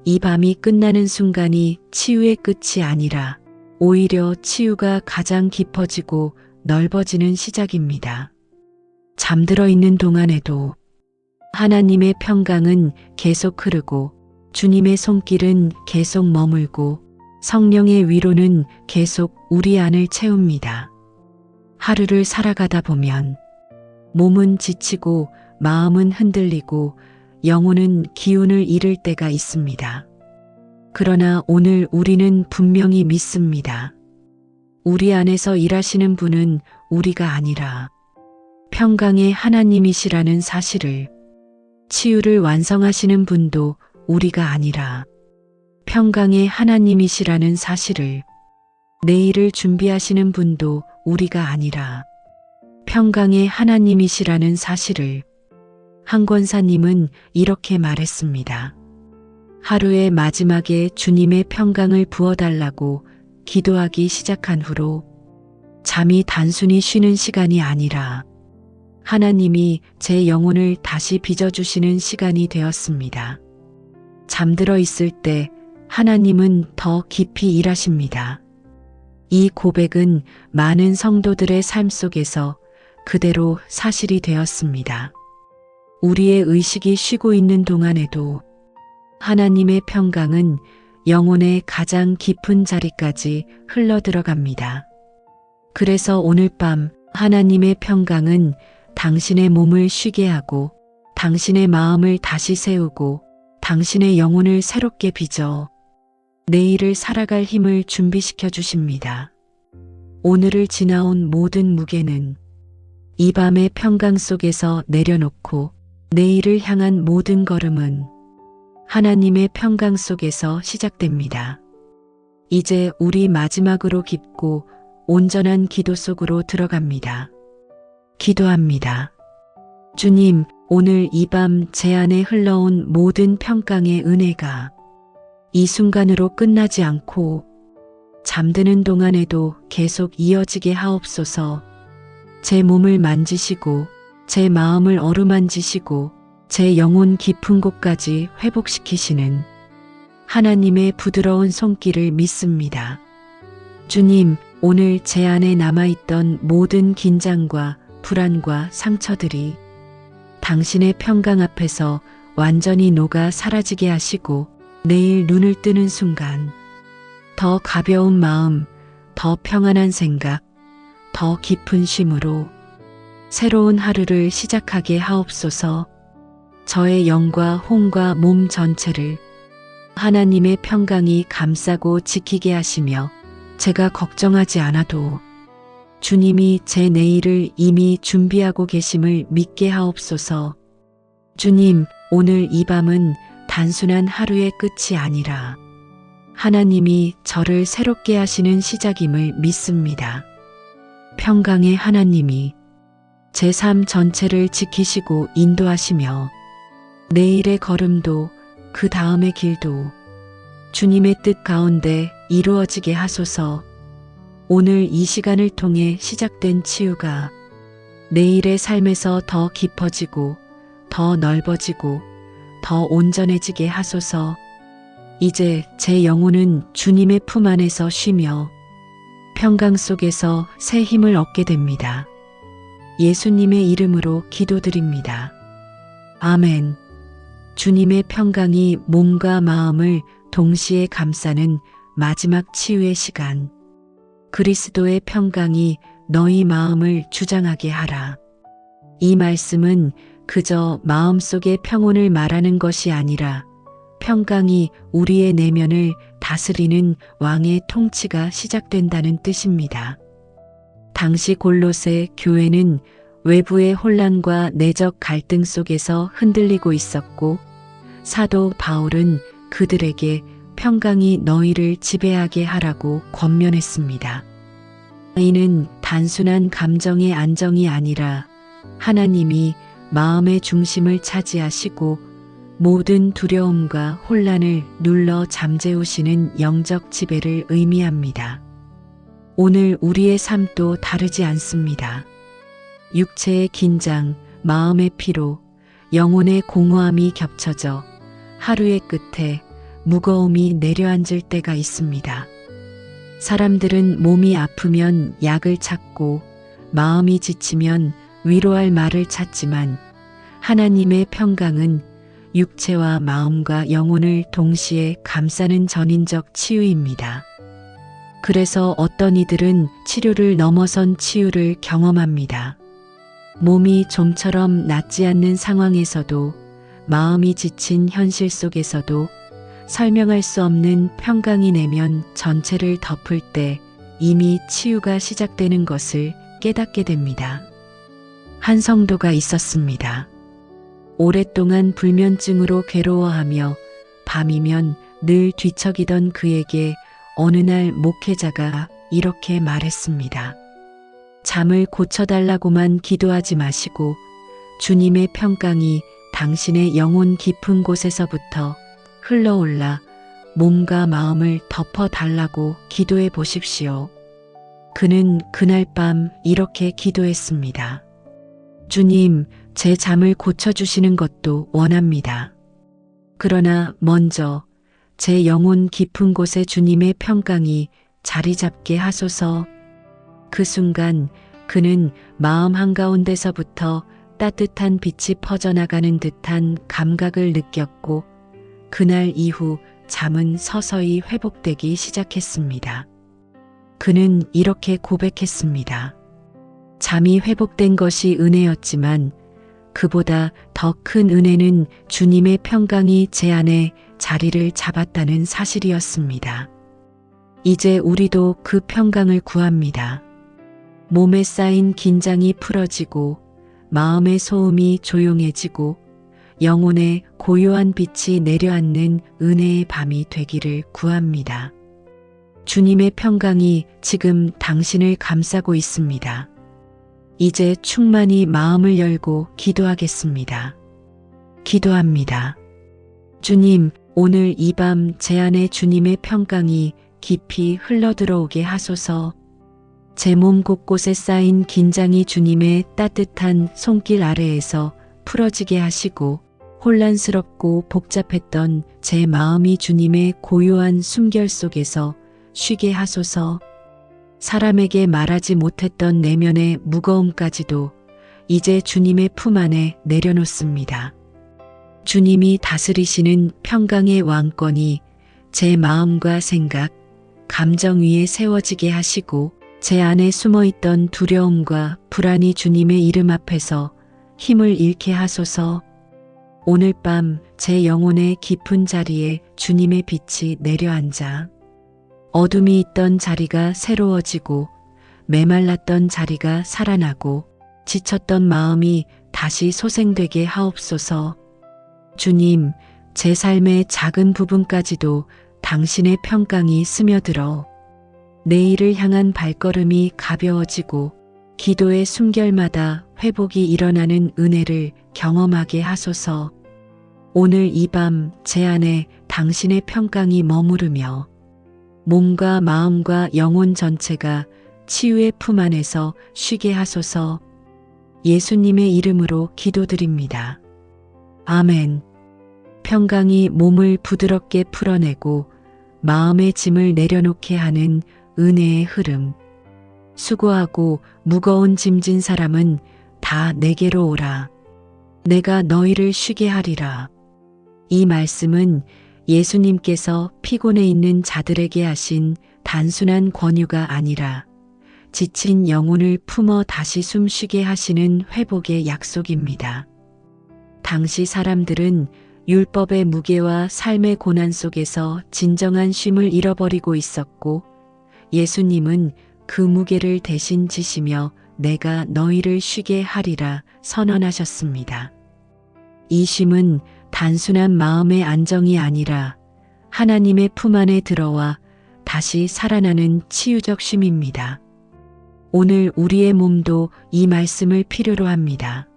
이 밤이 끝나는 순간이 치유의 끝이 아니라 오히려 치유가 가장 깊어지고 넓어지는 시작입니다. 잠들어 있는 동안에도 하나님의 평강은 계속 흐르고 주님의 손길은 계속 머물고 성령의 위로는 계속 우리 안을 채웁니다. 하루를 살아가다 보면 몸은 지치고 마음은 흔들리고 영혼은 기운을 잃을 때가 있습니다. 그러나 오늘 우리는 분명히 믿습니다. 우리 안에서 일하시는 분은 우리가 아니라 평강의 하나님이시라는 사실을, 치유를 완성하시는 분도 우리가 아니라 평강의 하나님이시라는 사실을, 내일을 준비하시는 분도 우리가 아니라 평강의 하나님이시라는 사실을 한 권사님은 이렇게 말했습니다. 하루의 마지막에 주님의 평강을 부어달라고 기도하기 시작한 후로 잠이 단순히 쉬는 시간이 아니라 하나님이 제 영혼을 다시 빚어주시는 시간이 되었습니다. 잠들어 있을 때 하나님은 더 깊이 일하십니다. 이 고백은 많은 성도들의 삶 속에서 그대로 사실이 되었습니다. 우리의 의식이 쉬고 있는 동안에도 하나님의 평강은 영혼의 가장 깊은 자리까지 흘러들어갑니다. 그래서 오늘 밤 하나님의 평강은 당신의 몸을 쉬게 하고 당신의 마음을 다시 세우고 당신의 영혼을 새롭게 빚어 내일을 살아갈 힘을 준비시켜 주십니다. 오늘을 지나온 모든 무게는 이 밤의 평강 속에서 내려놓고 내일을 향한 모든 걸음은 하나님의 평강 속에서 시작됩니다. 이제 우리 마지막으로 깊고 온전한 기도 속으로 들어갑니다. 기도합니다. 주님, 오늘 이 밤 제 안에 흘러온 모든 평강의 은혜가 이 순간으로 끝나지 않고 잠드는 동안에도 계속 이어지게 하옵소서. 제 몸을 만지시고 제 마음을 어루만지시고 제 영혼 깊은 곳까지 회복시키시는 하나님의 부드러운 손길을 믿습니다. 주님, 오늘 제 안에 남아있던 모든 긴장과 불안과 상처들이 당신의 평강 앞에서 완전히 녹아 사라지게 하시고 내일 눈을 뜨는 순간 더 가벼운 마음, 더 평안한 생각, 더 깊은 쉼으로 새로운 하루를 시작하게 하옵소서. 저의 영과 혼과 몸 전체를 하나님의 평강이 감싸고 지키게 하시며 제가 걱정하지 않아도 주님이 제 내일을 이미 준비하고 계심을 믿게 하옵소서. 주님, 오늘 이 밤은 단순한 하루의 끝이 아니라 하나님이 저를 새롭게 하시는 시작임을 믿습니다. 평강의 하나님이 제 삶 전체를 지키시고 인도하시며 내일의 걸음도 그 다음의 길도 주님의 뜻 가운데 이루어지게 하소서. 오늘 이 시간을 통해 시작된 치유가 내일의 삶에서 더 깊어지고 더 넓어지고 더 온전해지게 하소서. 이제 제 영혼은 주님의 품 안에서 쉬며 평강 속에서 새 힘을 얻게 됩니다. 예수님의 이름으로 기도드립니다. 아멘. 주님의 평강이 몸과 마음을 동시에 감싸는 마지막 치유의 시간. 그리스도의 평강이 너희 마음을 주장하게 하라. 이 말씀은 그저 마음속의 평온을 말하는 것이 아니라 평강이 우리의 내면을 다스리는 왕의 통치가 시작된다는 뜻입니다. 당시 골로새 교회는 외부의 혼란과 내적 갈등 속에서 흔들리고 있었고 사도 바울은 그들에게 평강이 너희를 지배하게 하라고 권면했습니다. 이는 단순한 감정의 안정이 아니라 하나님이 마음의 중심을 차지하시고 모든 두려움과 혼란을 눌러 잠재우시는 영적 지배를 의미합니다. 오늘 우리의 삶도 다르지 않습니다. 육체의 긴장, 마음의 피로, 영혼의 공허함이 겹쳐져 하루의 끝에 무거움이 내려앉을 때가 있습니다. 사람들은 몸이 아프면 약을 찾고 마음이 지치면 위로할 말을 찾지만 하나님의 평강은 육체와 마음과 영혼을 동시에 감싸는 전인적 치유입니다. 그래서 어떤 이들은 치료를 넘어선 치유를 경험합니다. 몸이 좀처럼 낫지 않는 상황에서도 마음이 지친 현실 속에서도 설명할 수 없는 평강이 내면 전체를 덮을 때 이미 치유가 시작되는 것을 깨닫게 됩니다. 한 성도가 있었습니다. 오랫동안 불면증으로 괴로워하며 밤이면 늘 뒤척이던 그에게 어느 날 목회자가 이렇게 말했습니다. 잠을 고쳐달라고만 기도하지 마시고 주님의 평강이 당신의 영혼 깊은 곳에서부터 흘러올라 몸과 마음을 덮어달라고 기도해 보십시오. 그는 그날 밤 이렇게 기도했습니다. 주님, 제 잠을 고쳐주시는 것도 원합니다. 그러나 먼저 제 영혼 깊은 곳에 주님의 평강이 자리 잡게 하소서. 그 순간 그는 마음 한가운데서부터 따뜻한 빛이 퍼져나가는 듯한 감각을 느꼈고 그날 이후 잠은 서서히 회복되기 시작했습니다. 그는 이렇게 고백했습니다. 잠이 회복된 것이 은혜였지만 그보다 더 큰 은혜는 주님의 평강이 제 안에 자리를 잡았다는 사실이었습니다. 이제 우리도 그 평강을 구합니다. 몸에 쌓인 긴장이 풀어지고 마음의 소음이 조용해지고 영혼에 고요한 빛이 내려앉는 은혜의 밤이 되기를 구합니다. 주님의 평강이 지금 당신을 감싸고 있습니다. 이제 충만히 마음을 열고 기도하겠습니다. 기도합니다. 주님, 오늘 이 밤 제 안에 주님의 평강이 깊이 흘러들어오게 하소서. 제 몸 곳곳에 쌓인 긴장이 주님의 따뜻한 손길 아래에서 풀어지게 하시고 혼란스럽고 복잡했던 제 마음이 주님의 고요한 숨결 속에서 쉬게 하소서. 사람에게 말하지 못했던 내면의 무거움까지도 이제 주님의 품 안에 내려놓습니다. 주님이 다스리시는 평강의 왕권이 제 마음과 생각, 감정 위에 세워지게 하시고 제 안에 숨어있던 두려움과 불안이 주님의 이름 앞에서 힘을 잃게 하소서. 오늘 밤 제 영혼의 깊은 자리에 주님의 빛이 내려앉아 어둠이 있던 자리가 새로워지고 메말랐던 자리가 살아나고 지쳤던 마음이 다시 소생되게 하옵소서. 주님, 제 삶의 작은 부분까지도 당신의 평강이 스며들어 내일을 향한 발걸음이 가벼워지고 기도의 숨결마다 회복이 일어나는 은혜를 경험하게 하소서. 오늘 이 밤 제 안에 당신의 평강이 머무르며 몸과 마음과 영혼 전체가 치유의 품 안에서 쉬게 하소서. 예수님의 이름으로 기도드립니다. 아멘. 평강이 몸을 부드럽게 풀어내고 마음의 짐을 내려놓게 하는 은혜의 흐름. 수고하고 무거운 짐진 사람은 다 내게로 오라. 내가 너희를 쉬게 하리라. 이 말씀은 예수님께서 피곤해 있는 자들에게 하신 단순한 권유가 아니라 지친 영혼을 품어 다시 숨쉬게 하시는 회복의 약속입니다. 당시 사람들은 율법의 무게와 삶의 고난 속에서 진정한 쉼을 잃어버리고 있었고 예수님은 그 무게를 대신 지시며 내가 너희를 쉬게 하리라 선언하셨습니다. 이 쉼은 단순한 마음의 안정이 아니라 하나님의 품 안에 들어와 다시 살아나는 치유적 쉼입니다. 오늘 우리의 몸도 이 말씀을 필요로 합니다.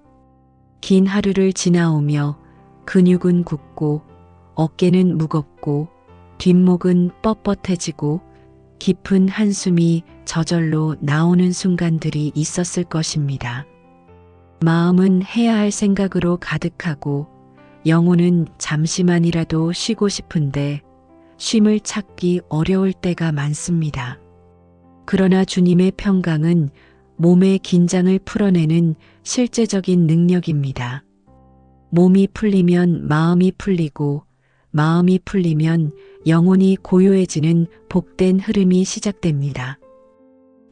긴 하루를 지나오며 근육은 굳고 어깨는 무겁고 뒷목은 뻣뻣해지고 깊은 한숨이 저절로 나오는 순간들이 있었을 것입니다. 마음은 해야 할 생각으로 가득하고 영혼은 잠시만이라도 쉬고 싶은데 쉼을 찾기 어려울 때가 많습니다. 그러나 주님의 평강은 몸의 긴장을 풀어내는 실제적인 능력입니다. 몸이 풀리면 마음이 풀리고 마음이 풀리면 영혼이 고요해지는 복된 흐름이 시작됩니다.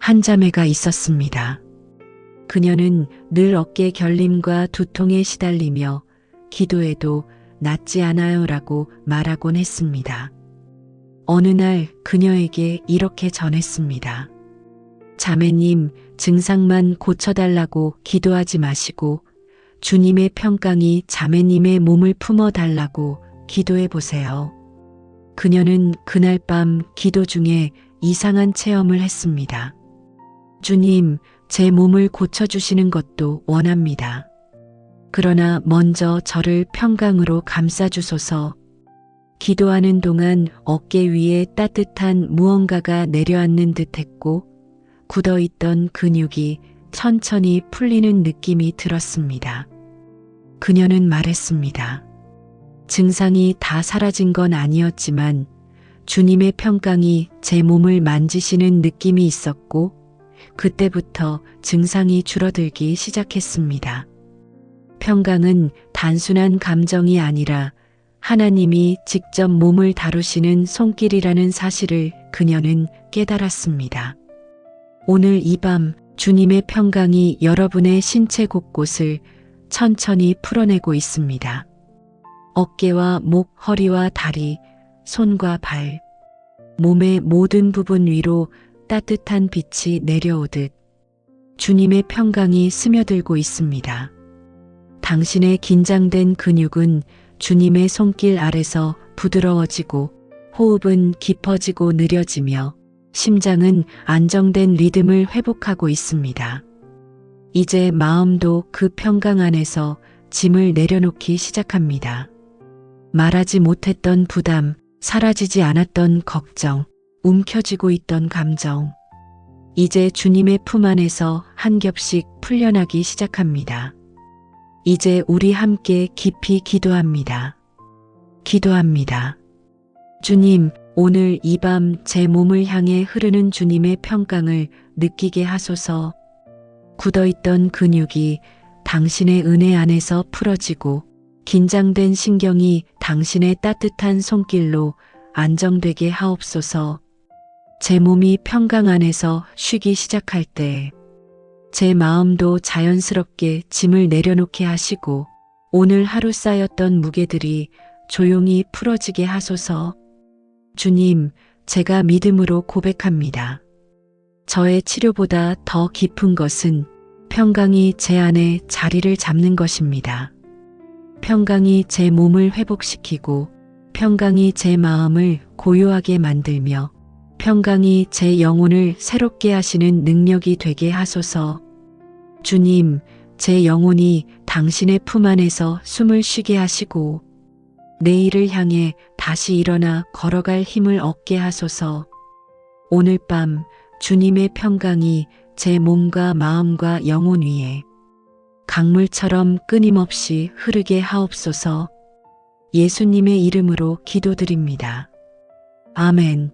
한 자매가 있었습니다. 그녀는 늘 어깨 결림과 두통에 시달리며 기도해도 낫지 않아요라고 말하곤 했습니다. 어느 날 그녀에게 이렇게 전했습니다. 자매님, 증상만 고쳐달라고 기도하지 마시고 주님의 평강이 자매님의 몸을 품어달라고 기도해 보세요. 그녀는 그날 밤 기도 중에 이상한 체험을 했습니다. 주님, 제 몸을 고쳐주시는 것도 원합니다. 그러나 먼저 저를 평강으로 감싸주소서. 기도하는 동안 어깨 위에 따뜻한 무언가가 내려앉는 듯 했고 굳어있던 근육이 천천히 풀리는 느낌이 들었습니다. 그녀는 말했습니다. 증상이 다 사라진 건 아니었지만 주님의 평강이 제 몸을 만지시는 느낌이 있었고 그때부터 증상이 줄어들기 시작했습니다. 평강은 단순한 감정이 아니라 하나님이 직접 몸을 다루시는 손길이라는 사실을 그녀는 깨달았습니다. 오늘 이 밤 주님의 평강이 여러분의 신체 곳곳을 천천히 풀어내고 있습니다. 어깨와 목, 허리와 다리, 손과 발, 몸의 모든 부분 위로 따뜻한 빛이 내려오듯 주님의 평강이 스며들고 있습니다. 당신의 긴장된 근육은 주님의 손길 아래서 부드러워지고 호흡은 깊어지고 느려지며 심장은 안정된 리듬을 회복하고 있습니다. 이제 마음도 그 평강 안에서 짐을 내려놓기 시작합니다. 말하지 못했던 부담, 사라지지 않았던 걱정, 움켜쥐고 있던 감정. 이제 주님의 품 안에서 한 겹씩 풀려나기 시작합니다. 이제 우리 함께 깊이 기도합니다. 기도합니다. 주님, 오늘 이 밤 제 몸을 향해 흐르는 주님의 평강을 느끼게 하소서. 굳어있던 근육이 당신의 은혜 안에서 풀어지고 긴장된 신경이 당신의 따뜻한 손길로 안정되게 하옵소서. 제 몸이 평강 안에서 쉬기 시작할 때 제 마음도 자연스럽게 짐을 내려놓게 하시고 오늘 하루 쌓였던 무게들이 조용히 풀어지게 하소서. 주님, 제가 믿음으로 고백합니다. 저의 치료보다 더 깊은 것은 평강이 제 안에 자리를 잡는 것입니다. 평강이 제 몸을 회복시키고 평강이 제 마음을 고요하게 만들며 평강이 제 영혼을 새롭게 하시는 능력이 되게 하소서. 주님, 제 영혼이 당신의 품 안에서 숨을 쉬게 하시고 내일을 향해 다시 일어나 걸어갈 힘을 얻게 하소서. 오늘 밤 주님의 평강이 제 몸과 마음과 영혼 위에 강물처럼 끊임없이 흐르게 하옵소서. 예수님의 이름으로 기도드립니다. 아멘.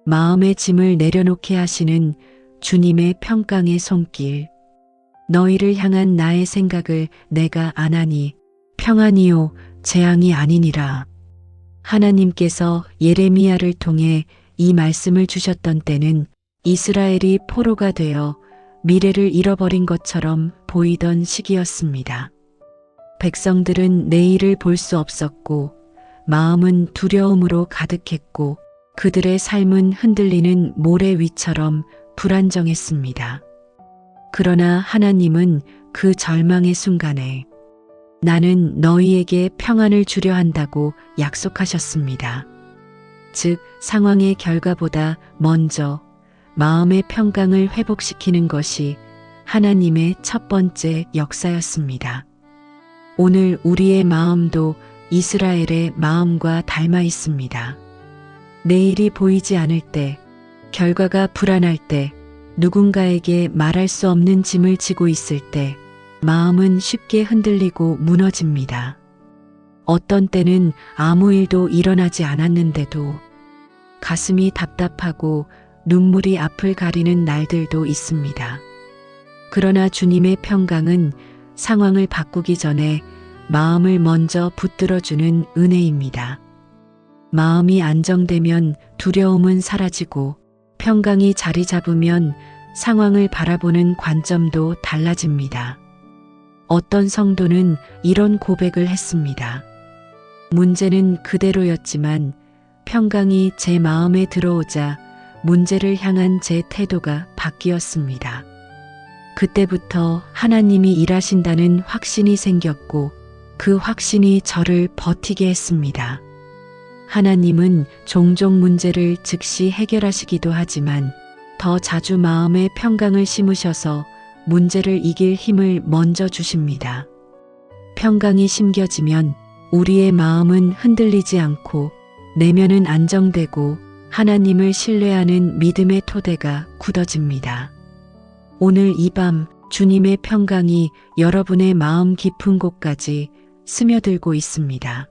마음의 짐을 내려놓게 하시는 주님의 평강의 손길. 너희를 향한 나의 생각을 내가 아나니 평안이요 재앙이 아니니라. 하나님께서 예레미야를 통해 이 말씀을 주셨던 때는 이스라엘이 포로가 되어 미래를 잃어버린 것처럼 보이던 시기였습니다. 백성들은 내일을 볼 수 없었고 마음은 두려움으로 가득했고 그들의 삶은 흔들리는 모래 위처럼 불안정했습니다. 그러나 하나님은 그 절망의 순간에 나는 너희에게 평안을 주려 한다고 약속하셨습니다. 즉, 상황의 결과보다 먼저 마음의 평강을 회복시키는 것이 하나님의 첫 번째 역사였습니다. 오늘 우리의 마음도 이스라엘의 마음과 닮아 있습니다. 내일이 보이지 않을 때, 결과가 불안할 때, 누군가에게 말할 수 없는 짐을 지고 있을 때 마음은 쉽게 흔들리고 무너집니다. 어떤 때는 아무 일도 일어나지 않았는데도 가슴이 답답하고 눈물이 앞을 가리는 날들도 있습니다. 그러나 주님의 평강은 상황을 바꾸기 전에 마음을 먼저 붙들어주는 은혜입니다. 마음이 안정되면 두려움은 사라지고 평강이 자리 잡으면 상황을 바라보는 관점도 달라집니다. 어떤 성도는 이런 고백을 했습니다. 문제는 그대로였지만 평강이 제 마음에 들어오자 문제를 향한 제 태도가 바뀌었습니다. 그때부터 하나님이 일하신다는 확신이 생겼고 그 확신이 저를 버티게 했습니다. 하나님은 종종 문제를 즉시 해결하시기도 하지만 더 자주 마음의 평강을 심으셔서 문제를 이길 힘을 먼저 주십니다. 평강이 심겨지면 우리의 마음은 흔들리지 않고 내면은 안정되고 하나님을 신뢰하는 믿음의 토대가 굳어집니다. 오늘 이 밤 주님의 평강이 여러분의 마음 깊은 곳까지 스며들고 있습니다.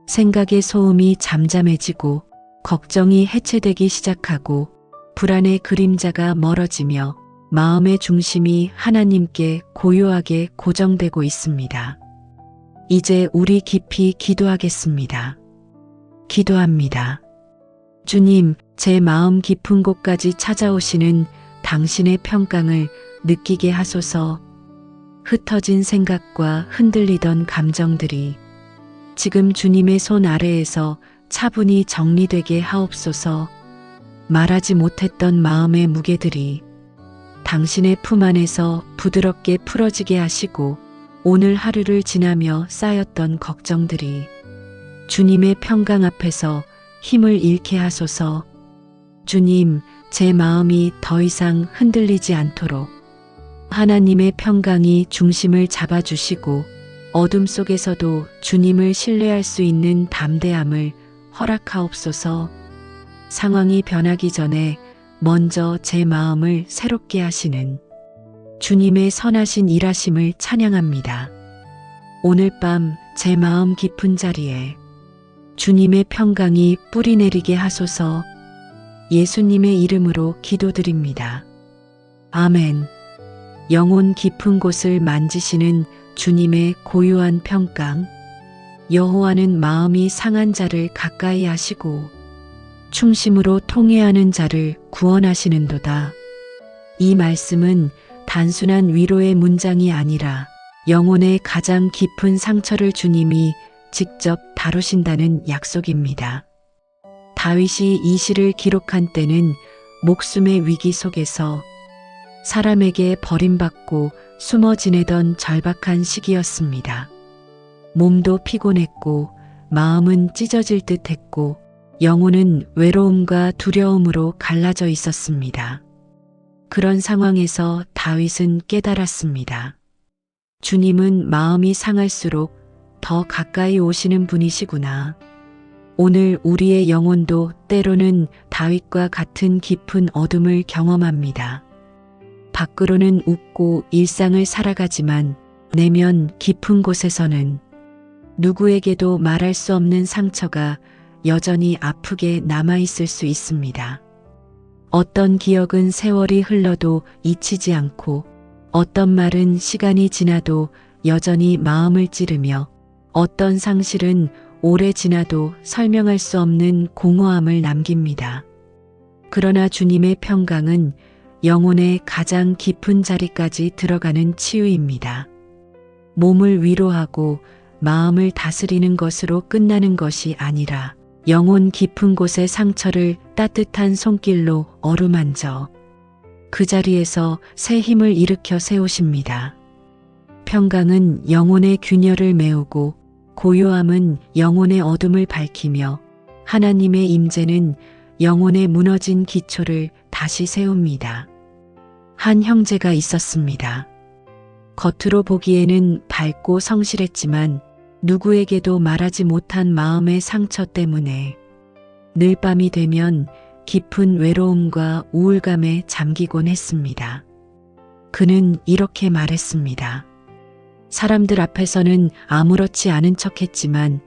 생각의 소음이 잠잠해지고 걱정이 해체되기 시작하고 불안의 그림자가 멀어지며 마음의 중심이 하나님께 고요하게 고정되고 있습니다. 이제 우리 깊이 기도하겠습니다. 기도합니다. 주님, 제 마음 깊은 곳까지 찾아오시는 당신의 평강을 느끼게 하소서. 흩어진 생각과 흔들리던 감정들이 지금 주님의 손 아래에서 차분히 정리되게 하옵소서. 말하지 못했던 마음의 무게들이 당신의 품 안에서 부드럽게 풀어지게 하시고 오늘 하루를 지나며 쌓였던 걱정들이 주님의 평강 앞에서 힘을 잃게 하소서. 주님, 제 마음이 더 이상 흔들리지 않도록 하나님의 평강이 중심을 잡아주시고 어둠 속에서도 주님을 신뢰할 수 있는 담대함을 허락하옵소서. 상황이 변하기 전에 먼저 제 마음을 새롭게 하시는 주님의 선하신 일하심을 찬양합니다. 오늘 밤 제 마음 깊은 자리에 주님의 평강이 뿌리내리게 하소서. 예수님의 이름으로 기도드립니다. 아멘. 영혼 깊은 곳을 만지시는 주님의 고요한 평강, 여호와는 마음이 상한 자를 가까이 하시고 충심으로 통회하는 자를 구원하시는도다. 이 말씀은 단순한 위로의 문장이 아니라 영혼의 가장 깊은 상처를 주님이 직접 다루신다는 약속입니다. 다윗이 이 시를 기록한 때는 목숨의 위기 속에서 사람에게 버림받고 숨어 지내던 절박한 시기였습니다. 몸도 피곤했고 마음은 찢어질 듯했고 영혼은 외로움과 두려움으로 갈라져 있었습니다. 그런 상황에서 다윗은 깨달았습니다. 주님은 마음이 상할수록 더 가까이 오시는 분이시구나. 오늘 우리의 영혼도 때로는 다윗과 같은 깊은 어둠을 경험합니다. 밖으로는 웃고 일상을 살아가지만 내면 깊은 곳에서는 누구에게도 말할 수 없는 상처가 여전히 아프게 남아있을 수 있습니다. 어떤 기억은 세월이 흘러도 잊히지 않고 어떤 말은 시간이 지나도 여전히 마음을 찌르며 어떤 상실은 오래 지나도 설명할 수 없는 공허함을 남깁니다. 그러나 주님의 평강은 영혼의 가장 깊은 자리까지 들어가는 치유입니다. 몸을 위로하고 마음을 다스리는 것으로 끝나는 것이 아니라 영혼 깊은 곳의 상처를 따뜻한 손길로 어루만져 그 자리에서 새 힘을 일으켜 세우십니다. 평강은 영혼의 균열을 메우고 고요함은 영혼의 어둠을 밝히며 하나님의 임재는 영혼의 무너진 기초를 다시 세웁니다. 한 형제가 있었습니다. 겉으로 보기에는 밝고 성실했지만 누구에게도 말하지 못한 마음의 상처 때문에 늘 밤이 되면 깊은 외로움과 우울감에 잠기곤 했습니다. 그는 이렇게 말했습니다. 사람들 앞에서는 아무렇지 않은 척했지만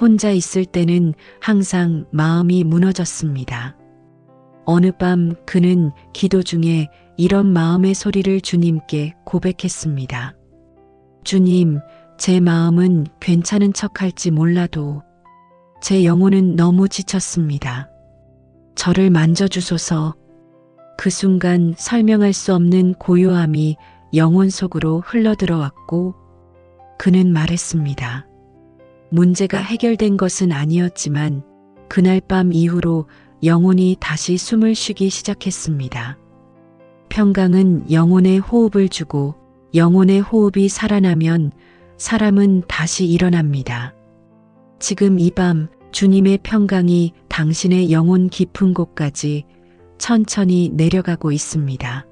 혼자 있을 때는 항상 마음이 무너졌습니다. 어느 밤 그는 기도 중에 이런 마음의 소리를 주님께 고백했습니다. 주님, 제 마음은 괜찮은 척할지 몰라도 제 영혼은 너무 지쳤습니다. 저를 만져주소서. 그 순간 설명할 수 없는 고요함이 영혼 속으로 흘러들어왔고 그는 말했습니다. 문제가 해결된 것은 아니었지만 그날 밤 이후로 영혼이 다시 숨을 쉬기 시작했습니다. 평강은 영혼에 호흡을 주고 영혼의 호흡이 살아나면 사람은 다시 일어납니다. 지금 이 밤 주님의 평강이 당신의 영혼 깊은 곳까지 천천히 내려가고 있습니다.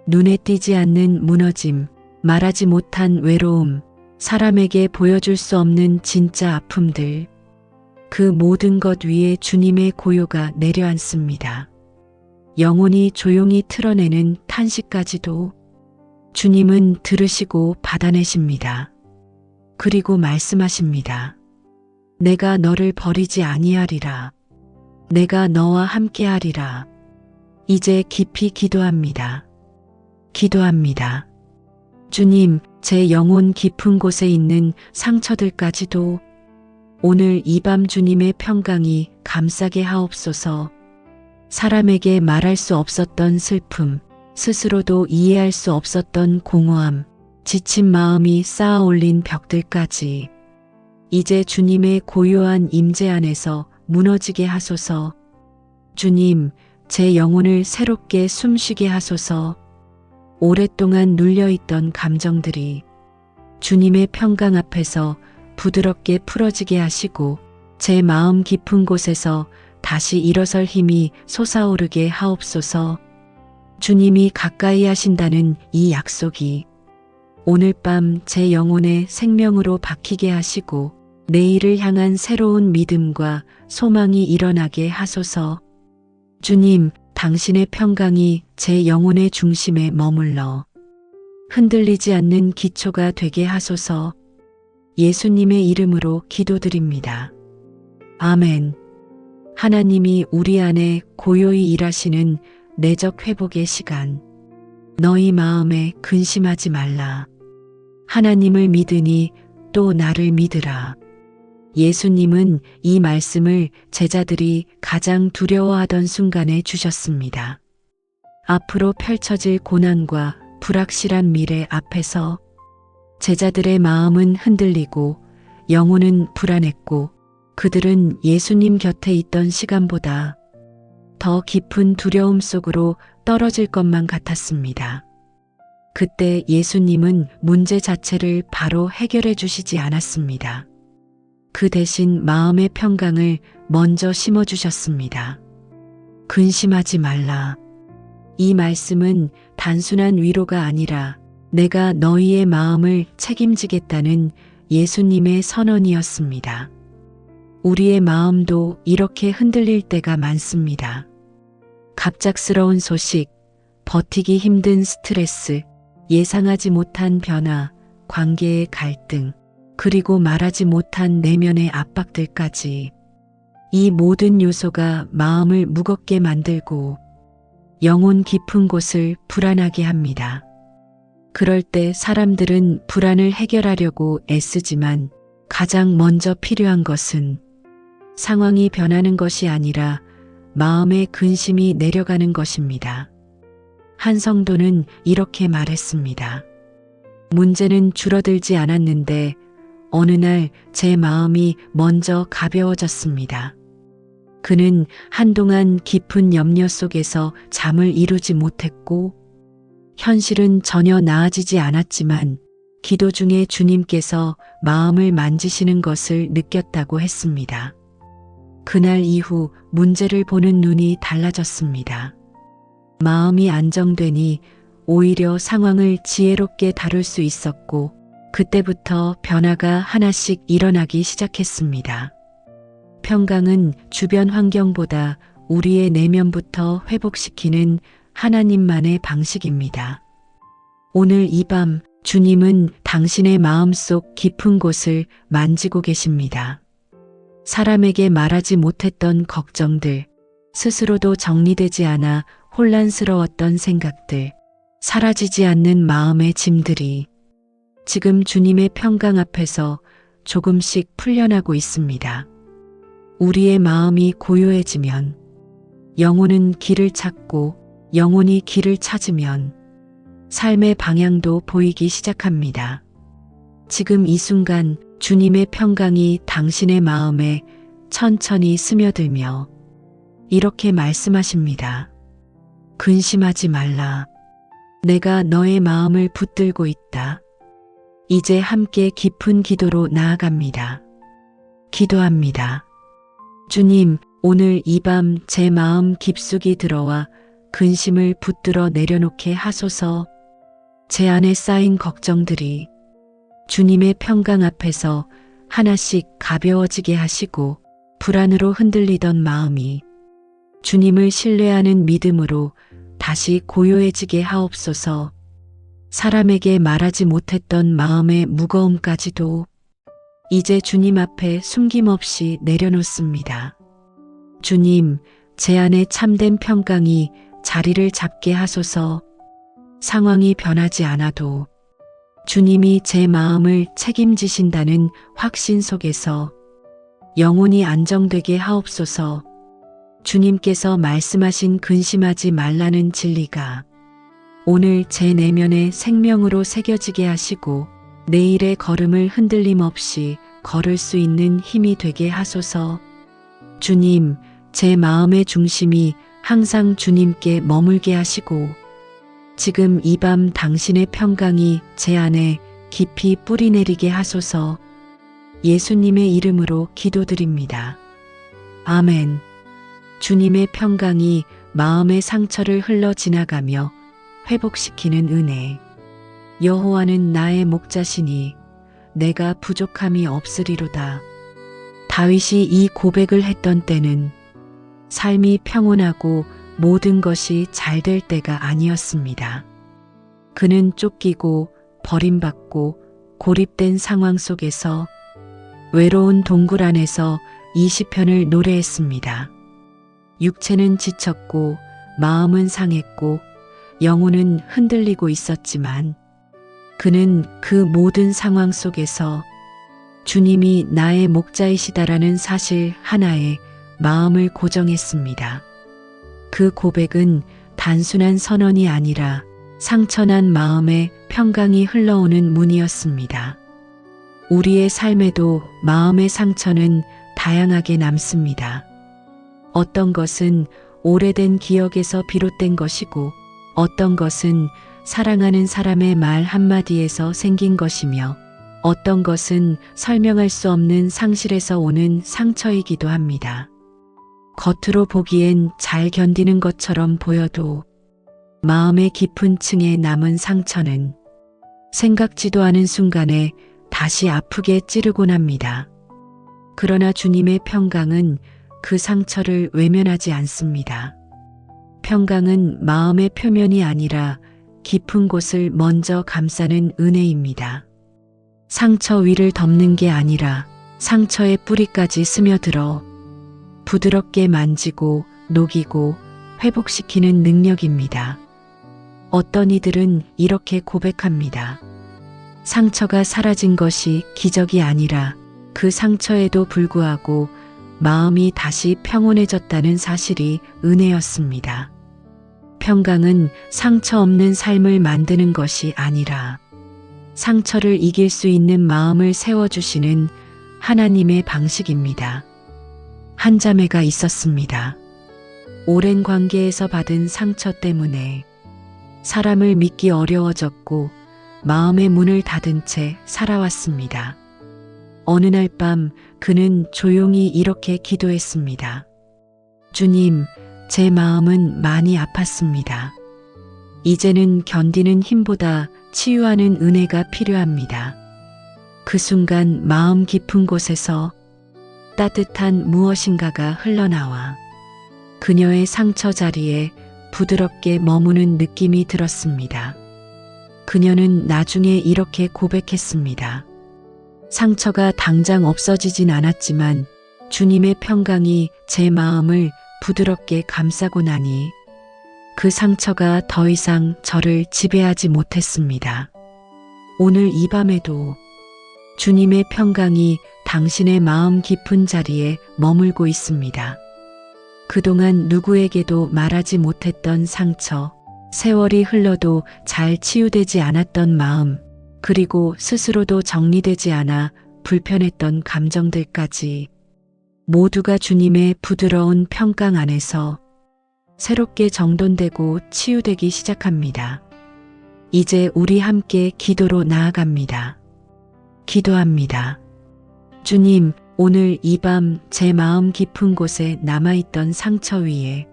눈에 띄지 않는 무너짐, 말하지 못한 외로움, 사람에게 보여줄 수 없는 진짜 아픔들, 그 모든 것 위에 주님의 고요가 내려앉습니다. 영혼이 조용히 틀어내는 탄식까지도 주님은 들으시고 받아내십니다. 그리고 말씀하십니다. 내가 너를 버리지 아니하리라. 내가 너와 함께하리라. 이제 깊이 기도합니다. 기도합니다. 주님, 제 영혼 깊은 곳에 있는 상처들까지도 오늘 이 밤 주님의 평강이 감싸게 하옵소서. 사람에게 말할 수 없었던 슬픔, 스스로도 이해할 수 없었던 공허함, 지친 마음이 쌓아 올린 벽들까지 이제 주님의 고요한 임재 안에서 무너지게 하소서. 주님, 제 영혼을 새롭게 숨쉬게 하소서. 오랫동안 눌려있던 감정들이 주님의 평강 앞에서 부드럽게 풀어지게 하시고 제 마음 깊은 곳에서 다시 일어설 힘이 솟아오르게 하옵소서. 주님이 가까이 하신다는 이 약속이 오늘 밤 제 영혼의 생명으로 박히게 하시고 내일을 향한 새로운 믿음과 소망이 일어나게 하소서. 주님, 당신의 평강이 제 영혼의 중심에 머물러 흔들리지 않는 기초가 되게 하소서. 예수님의 이름으로 기도드립니다. 아멘. 하나님이 우리 안에 고요히 일하시는 내적 회복의 시간. 너희 마음에 근심하지 말라. 하나님을 믿으니 또 나를 믿으라. 예수님은 이 말씀을 제자들이 가장 두려워하던 순간에 주셨습니다. 앞으로 펼쳐질 고난과 불확실한 미래 앞에서 제자들의 마음은 흔들리고 영혼은 불안했고 그들은 예수님 곁에 있던 시간보다 더 깊은 두려움 속으로 떨어질 것만 같았습니다. 그때 예수님은 문제 자체를 바로 해결해 주시지 않았습니다. 그 대신 마음의 평강을 먼저 심어주셨습니다. 근심하지 말라. 이 말씀은 단순한 위로가 아니라 내가 너희의 마음을 책임지겠다는 예수님의 선언이었습니다. 우리의 마음도 이렇게 흔들릴 때가 많습니다. 갑작스러운 소식, 버티기 힘든 스트레스, 예상하지 못한 변화, 관계의 갈등, 그리고 말하지 못한 내면의 압박들까지 이 모든 요소가 마음을 무겁게 만들고 영혼 깊은 곳을 불안하게 합니다. 그럴 때 사람들은 불안을 해결하려고 애쓰지만 가장 먼저 필요한 것은 상황이 변하는 것이 아니라 마음의 근심이 내려가는 것입니다. 한 성도는 이렇게 말했습니다. 문제는 줄어들지 않았는데 어느 날 제 마음이 먼저 가벼워졌습니다. 그는 한동안 깊은 염려 속에서 잠을 이루지 못했고 현실은 전혀 나아지지 않았지만 기도 중에 주님께서 마음을 만지시는 것을 느꼈다고 했습니다. 그날 이후 문제를 보는 눈이 달라졌습니다. 마음이 안정되니 오히려 상황을 지혜롭게 다룰 수 있었고 그때부터 변화가 하나씩 일어나기 시작했습니다. 평강은 주변 환경보다 우리의 내면부터 회복시키는 하나님만의 방식입니다. 오늘 이 밤 주님은 당신의 마음속 깊은 곳을 만지고 계십니다. 사람에게 말하지 못했던 걱정들, 스스로도 정리되지 않아 혼란스러웠던 생각들, 사라지지 않는 마음의 짐들이 지금 주님의 평강 앞에서 조금씩 풀려나고 있습니다. 우리의 마음이 고요해지면 영혼은 길을 찾고 영혼이 길을 찾으면 삶의 방향도 보이기 시작합니다. 지금 이 순간 주님의 평강이 당신의 마음에 천천히 스며들며 이렇게 말씀하십니다. 근심하지 말라. 내가 너의 마음을 붙들고 있다. 이제 함께 깊은 기도로 나아갑니다. 기도합니다. 주님, 오늘 이 밤 제 마음 깊숙이 들어와 근심을 붙들어 내려놓게 하소서. 제 안에 쌓인 걱정들이 주님의 평강 앞에서 하나씩 가벼워지게 하시고 불안으로 흔들리던 마음이 주님을 신뢰하는 믿음으로 다시 고요해지게 하옵소서. 사람에게 말하지 못했던 마음의 무거움까지도 이제 주님 앞에 숨김없이 내려놓습니다. 주님, 제 안에 참된 평강이 자리를 잡게 하소서. 상황이 변하지 않아도 주님이 제 마음을 책임지신다는 확신 속에서 영혼이 안정되게 하옵소서. 주님께서 말씀하신 근심하지 말라는 진리가 오늘 제 내면의 생명으로 새겨지게 하시고 내일의 걸음을 흔들림 없이 걸을 수 있는 힘이 되게 하소서. 주님, 제 마음의 중심이 항상 주님께 머물게 하시고 지금 이 밤 당신의 평강이 제 안에 깊이 뿌리내리게 하소서. 예수님의 이름으로 기도드립니다. 아멘. 주님의 평강이 마음의 상처를 흘러 지나가며 회복시키는 은혜. 여호와는 나의 목자시니 내가 부족함이 없으리로다. 다윗이 이 고백을 했던 때는 삶이 평온하고 모든 것이 잘 될 때가 아니었습니다. 그는 쫓기고 버림받고 고립된 상황 속에서 외로운 동굴 안에서 이 시편을 노래했습니다. 육체는 지쳤고 마음은 상했고 영혼은 흔들리고 있었지만 그는 그 모든 상황 속에서 주님이 나의 목자이시다라는 사실 하나에 마음을 고정했습니다. 그 고백은 단순한 선언이 아니라 상처난 마음에 평강이 흘러오는 문이었습니다. 우리의 삶에도 마음의 상처는 다양하게 남습니다. 어떤 것은 오래된 기억에서 비롯된 것이고 어떤 것은 사랑하는 사람의 말 한마디에서 생긴 것이며 어떤 것은 설명할 수 없는 상실에서 오는 상처이기도 합니다. 겉으로 보기엔 잘 견디는 것처럼 보여도 마음의 깊은 층에 남은 상처는 생각지도 않은 순간에 다시 아프게 찌르곤 합니다. 그러나 주님의 평강은 그 상처를 외면하지 않습니다. 평강은 마음의 표면이 아니라 깊은 곳을 먼저 감싸는 은혜입니다. 상처 위를 덮는 게 아니라 상처의 뿌리까지 스며들어 부드럽게 만지고 녹이고 회복시키는 능력입니다. 어떤 이들은 이렇게 고백합니다. 상처가 사라진 것이 기적이 아니라 그 상처에도 불구하고 마음이 다시 평온해졌다는 사실이 은혜였습니다. 평강은 상처 없는 삶을 만드는 것이 아니라 상처를 이길 수 있는 마음을 세워주시는 하나님의 방식입니다. 한 자매가 있었습니다. 오랜 관계에서 받은 상처 때문에 사람을 믿기 어려워졌고 마음의 문을 닫은 채 살아왔습니다. 어느 날 밤 그는 조용히 이렇게 기도했습니다. 주님, 제 마음은 많이 아팠습니다. 이제는 견디는 힘보다 치유하는 은혜가 필요합니다. 그 순간 마음 깊은 곳에서 따뜻한 무엇인가가 흘러나와 그녀의 상처 자리에 부드럽게 머무는 느낌이 들었습니다. 그녀는 나중에 이렇게 고백했습니다. 상처가 당장 없어지진 않았지만 주님의 평강이 제 마음을 부드럽게 감싸고 나니 그 상처가 더 이상 저를 지배하지 못했습니다. 오늘 이 밤에도 주님의 평강이 당신의 마음 깊은 자리에 머물고 있습니다. 그동안 누구에게도 말하지 못했던 상처, 세월이 흘러도 잘 치유되지 않았던 마음, 그리고 스스로도 정리되지 않아 불편했던 감정들까지 모두가 주님의 부드러운 평강 안에서 새롭게 정돈되고 치유되기 시작합니다. 이제 우리 함께 기도로 나아갑니다. 기도합니다. 주님, 오늘 이 밤 제 마음 깊은 곳에 남아있던 상처 위에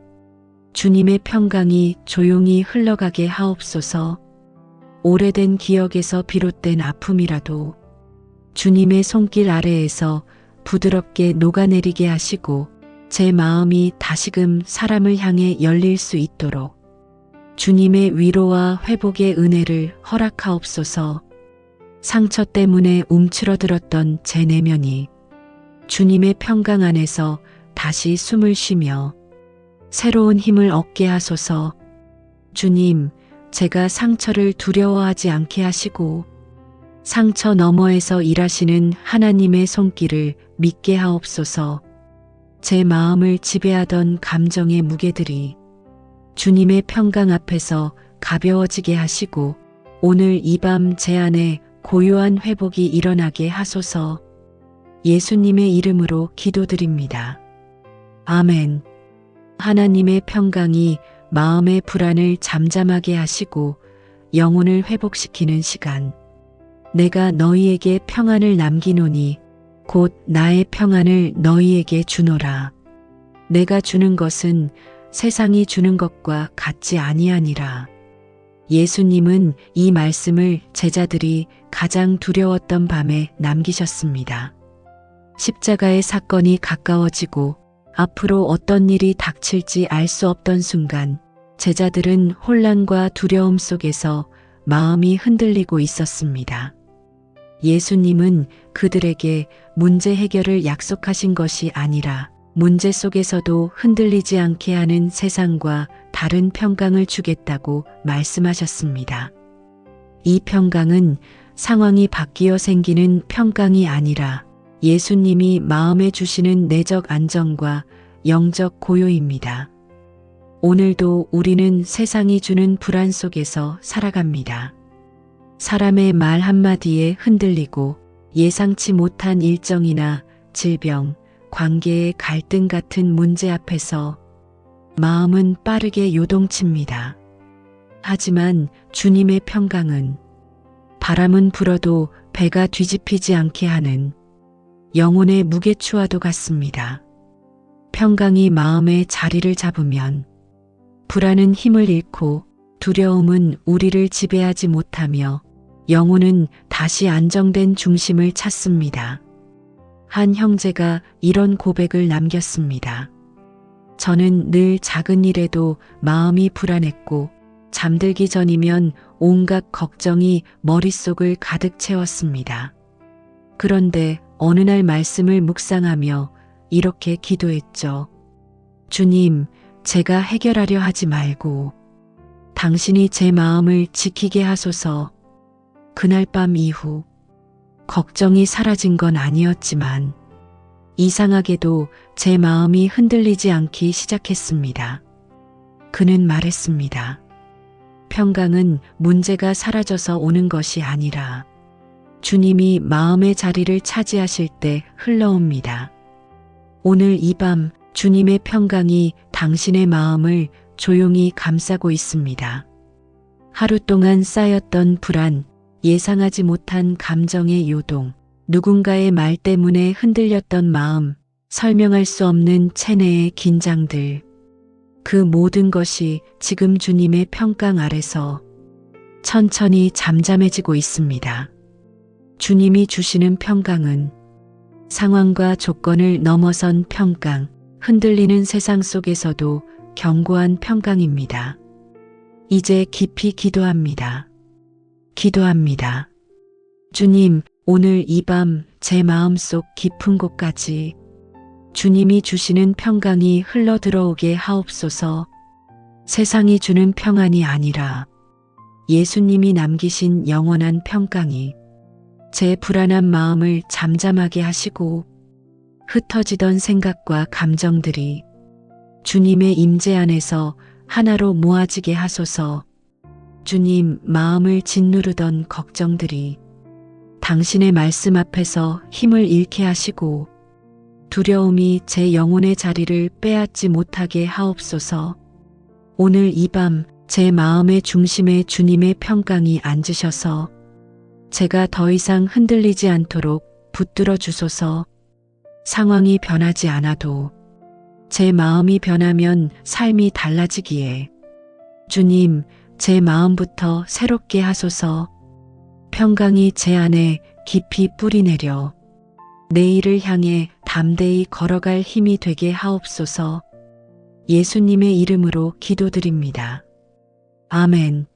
주님의 평강이 조용히 흘러가게 하옵소서. 오래된 기억에서 비롯된 아픔이라도 주님의 손길 아래에서 부드럽게 녹아내리게 하시고 제 마음이 다시금 사람을 향해 열릴 수 있도록 주님의 위로와 회복의 은혜를 허락하옵소서. 상처 때문에 움츠러들었던 제 내면이 주님의 평강 안에서 다시 숨을 쉬며 새로운 힘을 얻게 하소서. 주님, 제가 상처를 두려워하지 않게 하시고 상처 너머에서 일하시는 하나님의 손길을 믿게 하옵소서. 제 마음을 지배하던 감정의 무게들이 주님의 평강 앞에서 가벼워지게 하시고 오늘 이 밤 제 안에 고요한 회복이 일어나게 하소서. 예수님의 이름으로 기도드립니다. 아멘. 하나님의 평강이 마음의 불안을 잠잠하게 하시고 영혼을 회복시키는 시간. 내가 너희에게 평안을 남기노니 곧 나의 평안을 너희에게 주노라. 내가 주는 것은 세상이 주는 것과 같지 아니하니라. 예수님은 이 말씀을 제자들이 가장 두려웠던 밤에 남기셨습니다. 십자가의 사건이 가까워지고 앞으로 어떤 일이 닥칠지 알 수 없던 순간 제자들은 혼란과 두려움 속에서 마음이 흔들리고 있었습니다. 예수님은 그들에게 문제 해결을 약속하신 것이 아니라 문제 속에서도 흔들리지 않게 하는 세상과 다른 평강을 주겠다고 말씀하셨습니다. 이 평강은 상황이 바뀌어 생기는 평강이 아니라 예수님이 마음에 주시는 내적 안정과 영적 고요입니다. 오늘도 우리는 세상이 주는 불안 속에서 살아갑니다. 사람의 말 한마디에 흔들리고 예상치 못한 일정이나 질병, 관계의 갈등 같은 문제 앞에서 마음은 빠르게 요동칩니다. 하지만 주님의 평강은 바람은 불어도 배가 뒤집히지 않게 하는 영혼의 무게추와도 같습니다. 평강이 마음의 자리를 잡으면 불안은 힘을 잃고 두려움은 우리를 지배하지 못하며 영혼은 다시 안정된 중심을 찾습니다. 한 형제가 이런 고백을 남겼습니다. 저는 늘 작은 일에도 마음이 불안했고 잠들기 전이면 온갖 걱정이 머릿속을 가득 채웠습니다. 그런데 어느 날 말씀을 묵상하며 이렇게 기도했죠. 주님, 제가 해결하려 하지 말고 당신이 제 마음을 지키게 하소서. 그날 밤 이후 걱정이 사라진 건 아니었지만 이상하게도 제 마음이 흔들리지 않기 시작했습니다. 그는 말했습니다. 평강은 문제가 사라져서 오는 것이 아니라 주님이 마음의 자리를 차지하실 때 흘러옵니다. 오늘 이 밤 주님의 평강이 당신의 마음을 조용히 감싸고 있습니다. 하루 동안 쌓였던 불안, 예상하지 못한 감정의 요동, 누군가의 말 때문에 흔들렸던 마음, 설명할 수 없는 체내의 긴장들, 그 모든 것이 지금 주님의 평강 아래서 천천히 잠잠해지고 있습니다. 주님이 주시는 평강은 상황과 조건을 넘어선 평강, 흔들리는 세상 속에서도 견고한 평강입니다. 이제 깊이 기도합니다. 기도합니다. 주님, 오늘 이 밤 제 마음속 깊은 곳까지 주님이 주시는 평강이 흘러 들어오게 하옵소서. 세상이 주는 평안이 아니라 예수님이 남기신 영원한 평강이 제 불안한 마음을 잠잠하게 하시고 흩어지던 생각과 감정들이 주님의 임재 안에서 하나로 모아지게 하소서. 주님, 마음을 짓누르던 걱정들이 당신의 말씀 앞에서 힘을 잃게 하시고 두려움이 제 영혼의 자리를 빼앗지 못하게 하옵소서. 오늘 이 밤 제 마음의 중심에 주님의 평강이 앉으셔서 제가 더 이상 흔들리지 않도록 붙들어 주소서. 상황이 변하지 않아도 제 마음이 변하면 삶이 달라지기에 주님, 제 마음부터 새롭게 하소서. 평강이 제 안에 깊이 뿌리내려 내일을 향해 담대히 걸어갈 힘이 되게 하옵소서. 예수님의 이름으로 기도드립니다. 아멘.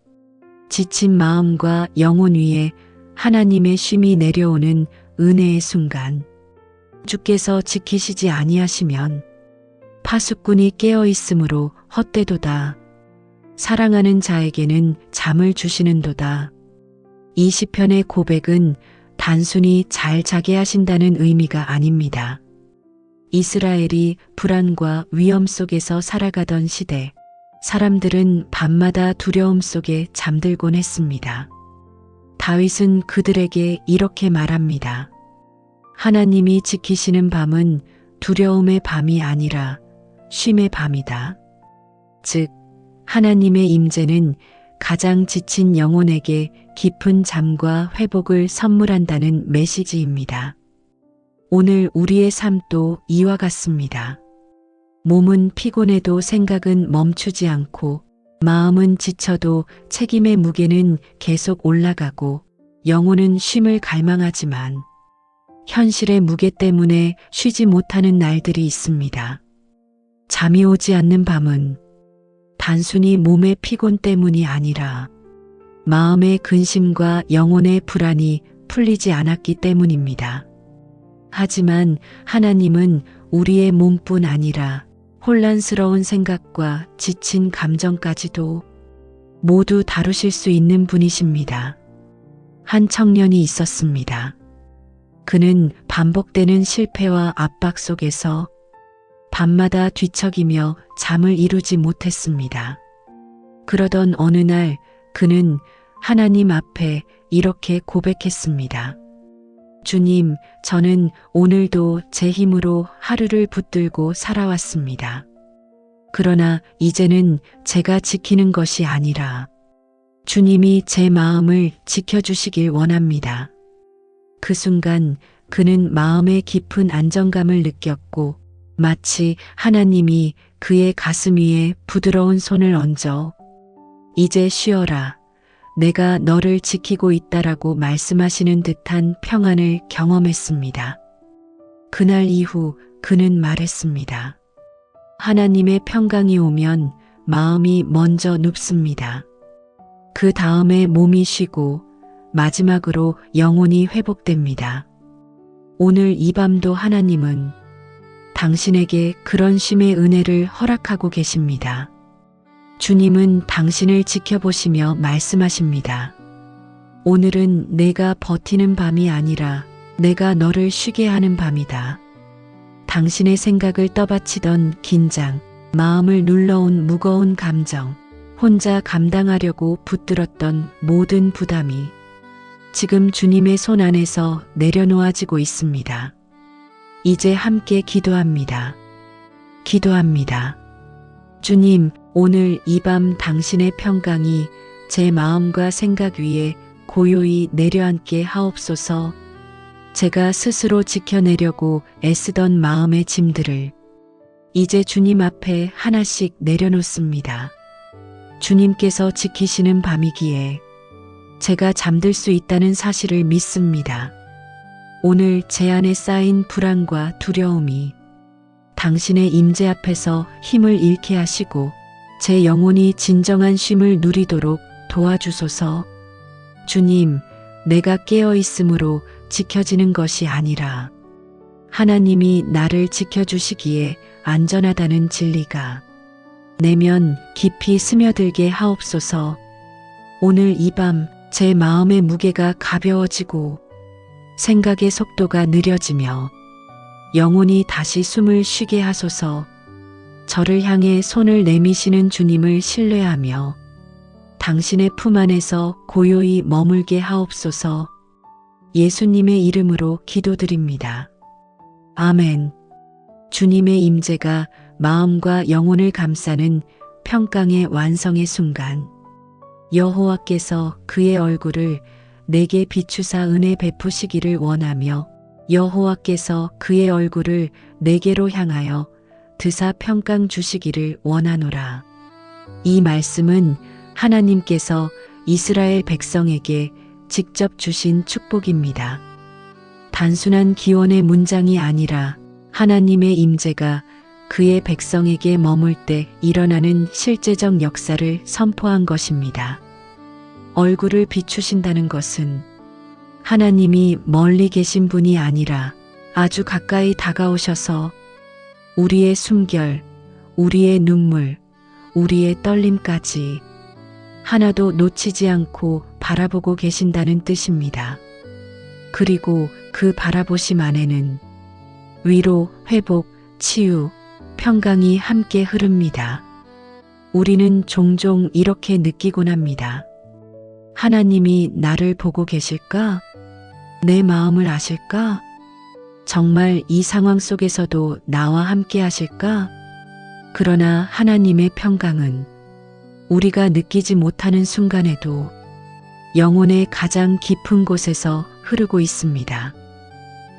지친 마음과 영혼 위에 하나님의 쉼이 내려오는 은혜의 순간, 주께서 지키시지 아니하시면 파수꾼이 깨어 있으므로 헛되도다. 사랑하는 자에게는 잠을 주시는도다. 이 시편의 고백은 단순히 잘 자게 하신다는 의미가 아닙니다. 이스라엘이 불안과 위험 속에서 살아가던 시대, 사람들은 밤마다 두려움 속에 잠들곤 했습니다. 다윗은 그들에게 이렇게 말합니다. 하나님이 지키시는 밤은 두려움의 밤이 아니라 쉼의 밤이다. 즉, 하나님의 임재는 가장 지친 영혼에게 깊은 잠과 회복을 선물한다는 메시지입니다. 오늘 우리의 삶도 이와 같습니다. 몸은 피곤해도 생각은 멈추지 않고 마음은 지쳐도 책임의 무게는 계속 올라가고 영혼은 쉼을 갈망하지만 현실의 무게 때문에 쉬지 못하는 날들이 있습니다. 잠이 오지 않는 밤은 단순히 몸의 피곤 때문이 아니라 마음의 근심과 영혼의 불안이 풀리지 않았기 때문입니다. 하지만 하나님은 우리의 몸뿐 아니라 혼란스러운 생각과 지친 감정까지도 모두 다루실 수 있는 분이십니다. 한 청년이 있었습니다. 그는 반복되는 실패와 압박 속에서 밤마다 뒤척이며 잠을 이루지 못했습니다. 그러던 어느 날 그는 하나님 앞에 이렇게 고백했습니다. 주님, 저는 오늘도 제 힘으로 하루를 붙들고 살아왔습니다. 그러나 이제는 제가 지키는 것이 아니라 주님이 제 마음을 지켜주시길 원합니다. 그 순간 그는 마음의 깊은 안정감을 느꼈고 마치 하나님이 그의 가슴 위에 부드러운 손을 얹어 이제 쉬어라. 내가 너를 지키고 있다라고 말씀하시는 듯한 평안을 경험했습니다. 그날 이후 그는 말했습니다. 하나님의 평강이 오면 마음이 먼저 눕습니다. 그 다음에 몸이 쉬고 마지막으로 영혼이 회복됩니다. 오늘 이 밤도 하나님은 당신에게 그런 쉼의 은혜를 허락하고 계십니다. 주님은 당신을 지켜보시며 말씀하십니다. 오늘은 내가 버티는 밤이 아니라 내가 너를 쉬게 하는 밤이다. 당신의 생각을 떠받치던 긴장, 마음을 눌러온 무거운 감정, 혼자 감당하려고 붙들었던 모든 부담이 지금 주님의 손 안에서 내려놓아지고 있습니다. 이제 함께 기도합니다. 기도합니다. 주님, 오늘 이 밤 당신의 평강이 제 마음과 생각 위에 고요히 내려앉게 하옵소서. 제가 스스로 지켜내려고 애쓰던 마음의 짐들을 이제 주님 앞에 하나씩 내려놓습니다. 주님께서 지키시는 밤이기에 제가 잠들 수 있다는 사실을 믿습니다. 오늘 제 안에 쌓인 불안과 두려움이 당신의 임재 앞에서 힘을 잃게 하시고 제 영혼이 진정한 쉼을 누리도록 도와주소서. 주님, 내가 깨어 있으므로 지켜지는 것이 아니라 하나님이 나를 지켜주시기에 안전하다는 진리가 내면 깊이 스며들게 하옵소서. 오늘 이 밤 제 마음의 무게가 가벼워지고 생각의 속도가 느려지며 영혼이 다시 숨을 쉬게 하소서. 저를 향해 손을 내미시는 주님을 신뢰하며 당신의 품 안에서 고요히 머물게 하옵소서. 예수님의 이름으로 기도드립니다. 아멘. 주님의 임재가 마음과 영혼을 감싸는 평강의 완성의 순간, 여호와께서 그의 얼굴을 내게 비추사 은혜 베푸시기를 원하며 여호와께서 그의 얼굴을 내게로 향하여 드사 평강 주시기를 원하노라. 이 말씀은 하나님께서 이스라엘 백성에게 직접 주신 축복입니다. 단순한 기원의 문장이 아니라 하나님의 임재가 그의 백성에게 머물 때 일어나는 실제적 역사를 선포한 것입니다. 얼굴을 비추신다는 것은 하나님이 멀리 계신 분이 아니라 아주 가까이 다가오셔서 우리의 숨결, 우리의 눈물, 우리의 떨림까지 하나도 놓치지 않고 바라보고 계신다는 뜻입니다. 그리고 그 바라보심 안에는 위로, 회복, 치유, 평강이 함께 흐릅니다. 우리는 종종 이렇게 느끼곤 합니다. 하나님이 나를 보고 계실까? 내 마음을 아실까? 정말 이 상황 속에서도 나와 함께 하실까? 그러나 하나님의 평강은 우리가 느끼지 못하는 순간에도 영혼의 가장 깊은 곳에서 흐르고 있습니다.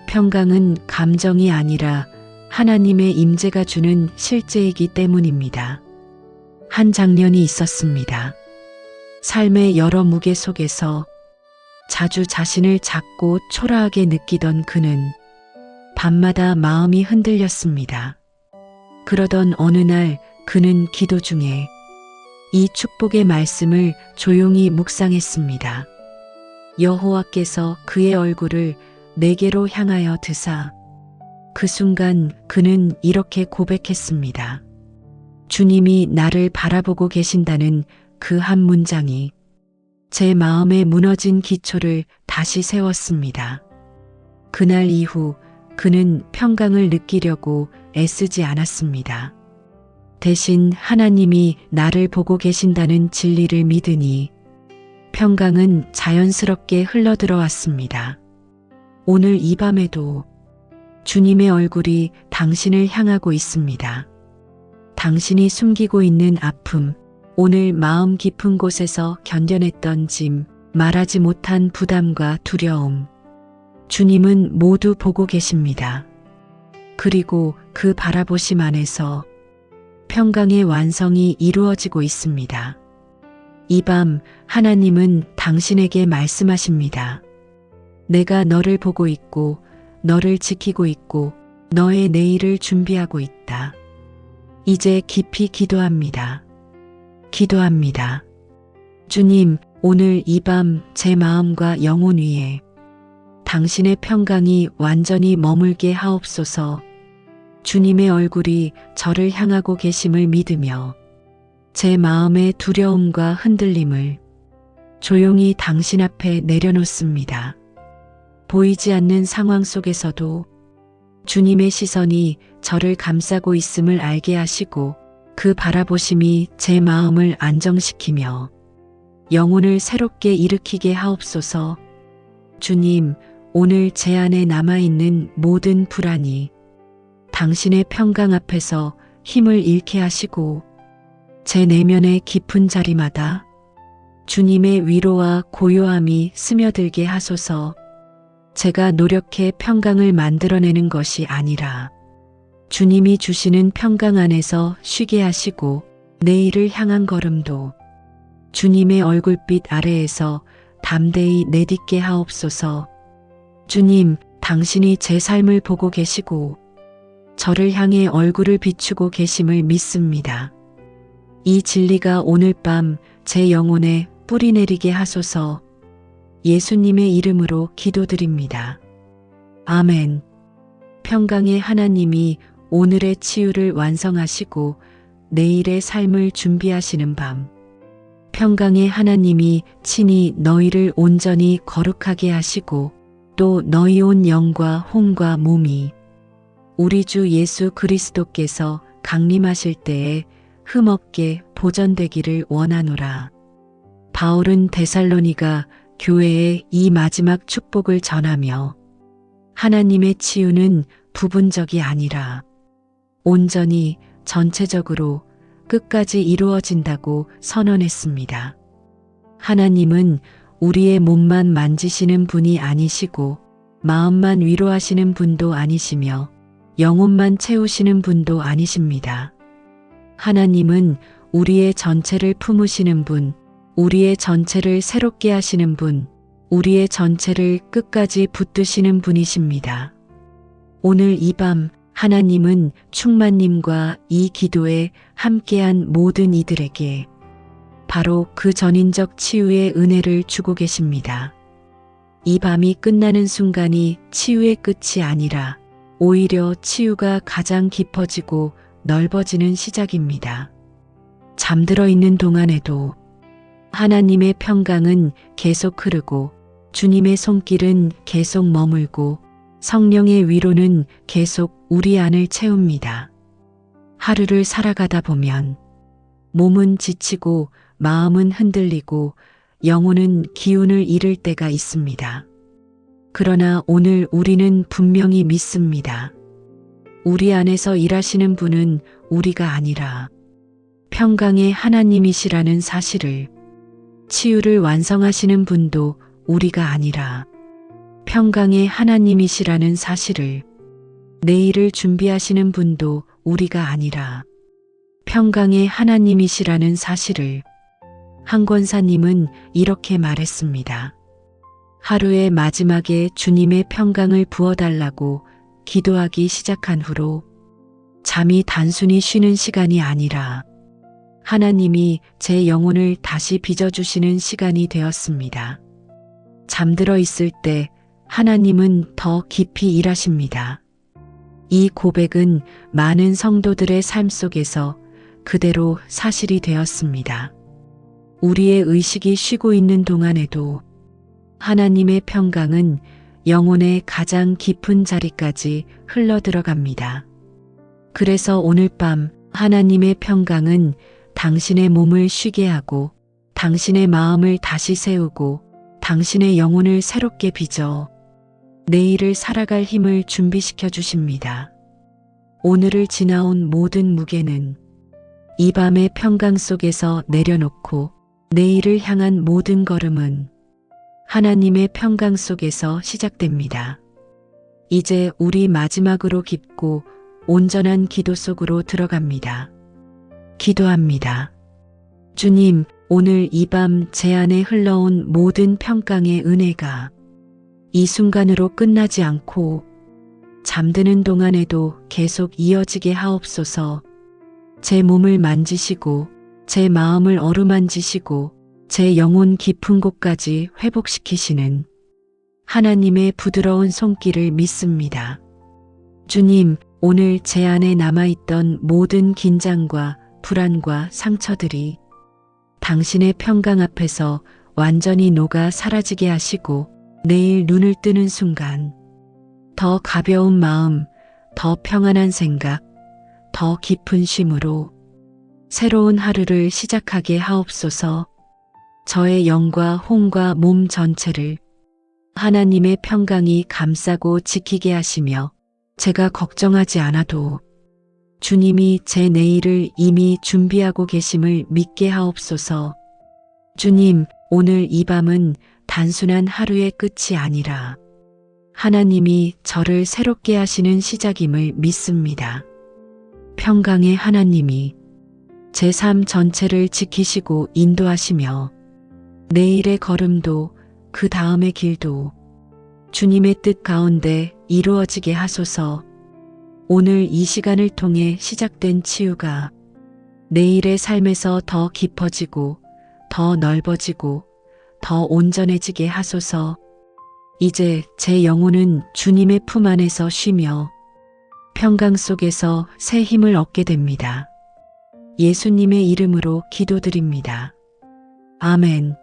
평강은 감정이 아니라 하나님의 임재가 주는 실제이기 때문입니다. 한 장면이 있었습니다. 삶의 여러 무게 속에서 자주 자신을 작고 초라하게 느끼던 그는 밤마다 마음이 흔들렸습니다. 그러던 어느 날 그는 기도 중에 이 축복의 말씀을 조용히 묵상했습니다. 여호와께서 그의 얼굴을 내게로 향하여 드사 그 순간 그는 이렇게 고백했습니다. 주님이 나를 바라보고 계신다는 그 한 문장이 제 마음에 무너진 기초를 다시 세웠습니다. 그날 이후 그는 평강을 느끼려고 애쓰지 않았습니다. 대신 하나님이 나를 보고 계신다는 진리를 믿으니 평강은 자연스럽게 흘러들어왔습니다. 오늘 이 밤에도 주님의 얼굴이 당신을 향하고 있습니다. 당신이 숨기고 있는 아픔, 오늘 마음 깊은 곳에서 견뎌냈던 짐, 말하지 못한 부담과 두려움. 주님은 모두 보고 계십니다. 그리고 그 바라보심 안에서 평강의 완성이 이루어지고 있습니다. 이 밤 하나님은 당신에게 말씀하십니다. 내가 너를 보고 있고 너를 지키고 있고 너의 내일을 준비하고 있다. 이제 깊이 기도합니다. 기도합니다. 주님, 오늘 이 밤 제 마음과 영혼 위에 당신의 평강이 완전히 머물게 하옵소서. 주님의 얼굴이 저를 향하고 계심을 믿으며 제 마음의 두려움과 흔들림을 조용히 당신 앞에 내려놓습니다. 보이지 않는 상황 속에서도 주님의 시선이 저를 감싸고 있음을 알게 하시고 그 바라보심이 제 마음을 안정시키며 영혼을 새롭게 일으키게 하옵소서. 주님, 오늘 제 안에 남아있는 모든 불안이 당신의 평강 앞에서 힘을 잃게 하시고 제 내면의 깊은 자리마다 주님의 위로와 고요함이 스며들게 하소서. 제가 노력해 평강을 만들어내는 것이 아니라 주님이 주시는 평강 안에서 쉬게 하시고 내일을 향한 걸음도 주님의 얼굴빛 아래에서 담대히 내딛게 하옵소서. 주님, 당신이 제 삶을 보고 계시고 저를 향해 얼굴을 비추고 계심을 믿습니다. 이 진리가 오늘 밤 제 영혼에 뿌리 내리게 하소서. 예수님의 이름으로 기도드립니다. 아멘. 평강의 하나님이 오늘의 치유를 완성하시고 내일의 삶을 준비하시는 밤. 평강의 하나님이 친히 너희를 온전히 거룩하게 하시고 또 너희 온 영과 혼과 몸이 우리 주 예수 그리스도께서 강림하실 때에 흠없게 보전되기를 원하노라. 바울은 데살로니가 교회에 이 마지막 축복을 전하며 하나님의 치유는 부분적이 아니라 온전히 전체적으로 끝까지 이루어진다고 선언했습니다. 하나님은 우리의 몸만 만지시는 분이 아니시고 마음만 위로하시는 분도 아니시며 영혼만 채우시는 분도 아니십니다. 하나님은 우리의 전체를 품으시는 분, 우리의 전체를 새롭게 하시는 분, 우리의 전체를 끝까지 붙드시는 분이십니다. 오늘 이 밤 하나님은 충만님과 이 기도에 함께한 모든 이들에게 바로 그 전인적 치유의 은혜를 주고 계십니다. 이 밤이 끝나는 순간이 치유의 끝이 아니라 오히려 치유가 가장 깊어지고 넓어지는 시작입니다. 잠들어 있는 동안에도 하나님의 평강은 계속 흐르고 주님의 손길은 계속 머물고 성령의 위로는 계속 우리 안을 채웁니다. 하루를 살아가다 보면 몸은 지치고 마음은 흔들리고 영혼은 기운을 잃을 때가 있습니다. 그러나 오늘 우리는 분명히 믿습니다. 우리 안에서 일하시는 분은 우리가 아니라 평강의 하나님이시라는 사실을, 치유를 완성하시는 분도 우리가 아니라 평강의 하나님이시라는 사실을, 내일을 준비하시는 분도 우리가 아니라 평강의 하나님이시라는 사실을 한 권사님은 이렇게 말했습니다. 하루의 마지막에 주님의 평강을 부어달라고 기도하기 시작한 후로 잠이 단순히 쉬는 시간이 아니라 하나님이 제 영혼을 다시 빚어주시는 시간이 되었습니다. 잠들어 있을 때 하나님은 더 깊이 일하십니다. 이 고백은 많은 성도들의 삶 속에서 그대로 사실이 되었습니다. 우리의 의식이 쉬고 있는 동안에도 하나님의 평강은 영혼의 가장 깊은 자리까지 흘러들어갑니다. 그래서 오늘 밤 하나님의 평강은 당신의 몸을 쉬게 하고 당신의 마음을 다시 세우고 당신의 영혼을 새롭게 빚어 내일을 살아갈 힘을 준비시켜 주십니다. 오늘을 지나온 모든 무게는 이 밤의 평강 속에서 내려놓고 내일을 향한 모든 걸음은 하나님의 평강 속에서 시작됩니다. 이제 우리 마지막으로 깊고 온전한 기도 속으로 들어갑니다. 기도합니다. 주님, 오늘 이 밤 제 안에 흘러온 모든 평강의 은혜가 이 순간으로 끝나지 않고 잠드는 동안에도 계속 이어지게 하옵소서. 제 몸을 만지시고 제 마음을 어루만지시고 제 영혼 깊은 곳까지 회복시키시는 하나님의 부드러운 손길을 믿습니다. 주님, 오늘 제 안에 남아있던 모든 긴장과 불안과 상처들이 당신의 평강 앞에서 완전히 녹아 사라지게 하시고 내일 눈을 뜨는 순간 더 가벼운 마음, 더 평안한 생각, 더 깊은 쉼으로 새로운 하루를 시작하게 하옵소서. 저의 영과 혼과 몸 전체를 하나님의 평강이 감싸고 지키게 하시며 제가 걱정하지 않아도 주님이 제 내일을 이미 준비하고 계심을 믿게 하옵소서. 주님, 오늘 이 밤은 단순한 하루의 끝이 아니라 하나님이 저를 새롭게 하시는 시작임을 믿습니다. 평강의 하나님이 제 삶 전체를 지키시고 인도하시며 내일의 걸음도 그 다음의 길도 주님의 뜻 가운데 이루어지게 하소서. 오늘 이 시간을 통해 시작된 치유가 내일의 삶에서 더 깊어지고 더 넓어지고 더 온전해지게 하소서. 이제 제 영혼은 주님의 품 안에서 쉬며 평강 속에서 새 힘을 얻게 됩니다. 예수님의 이름으로 기도드립니다. 아멘.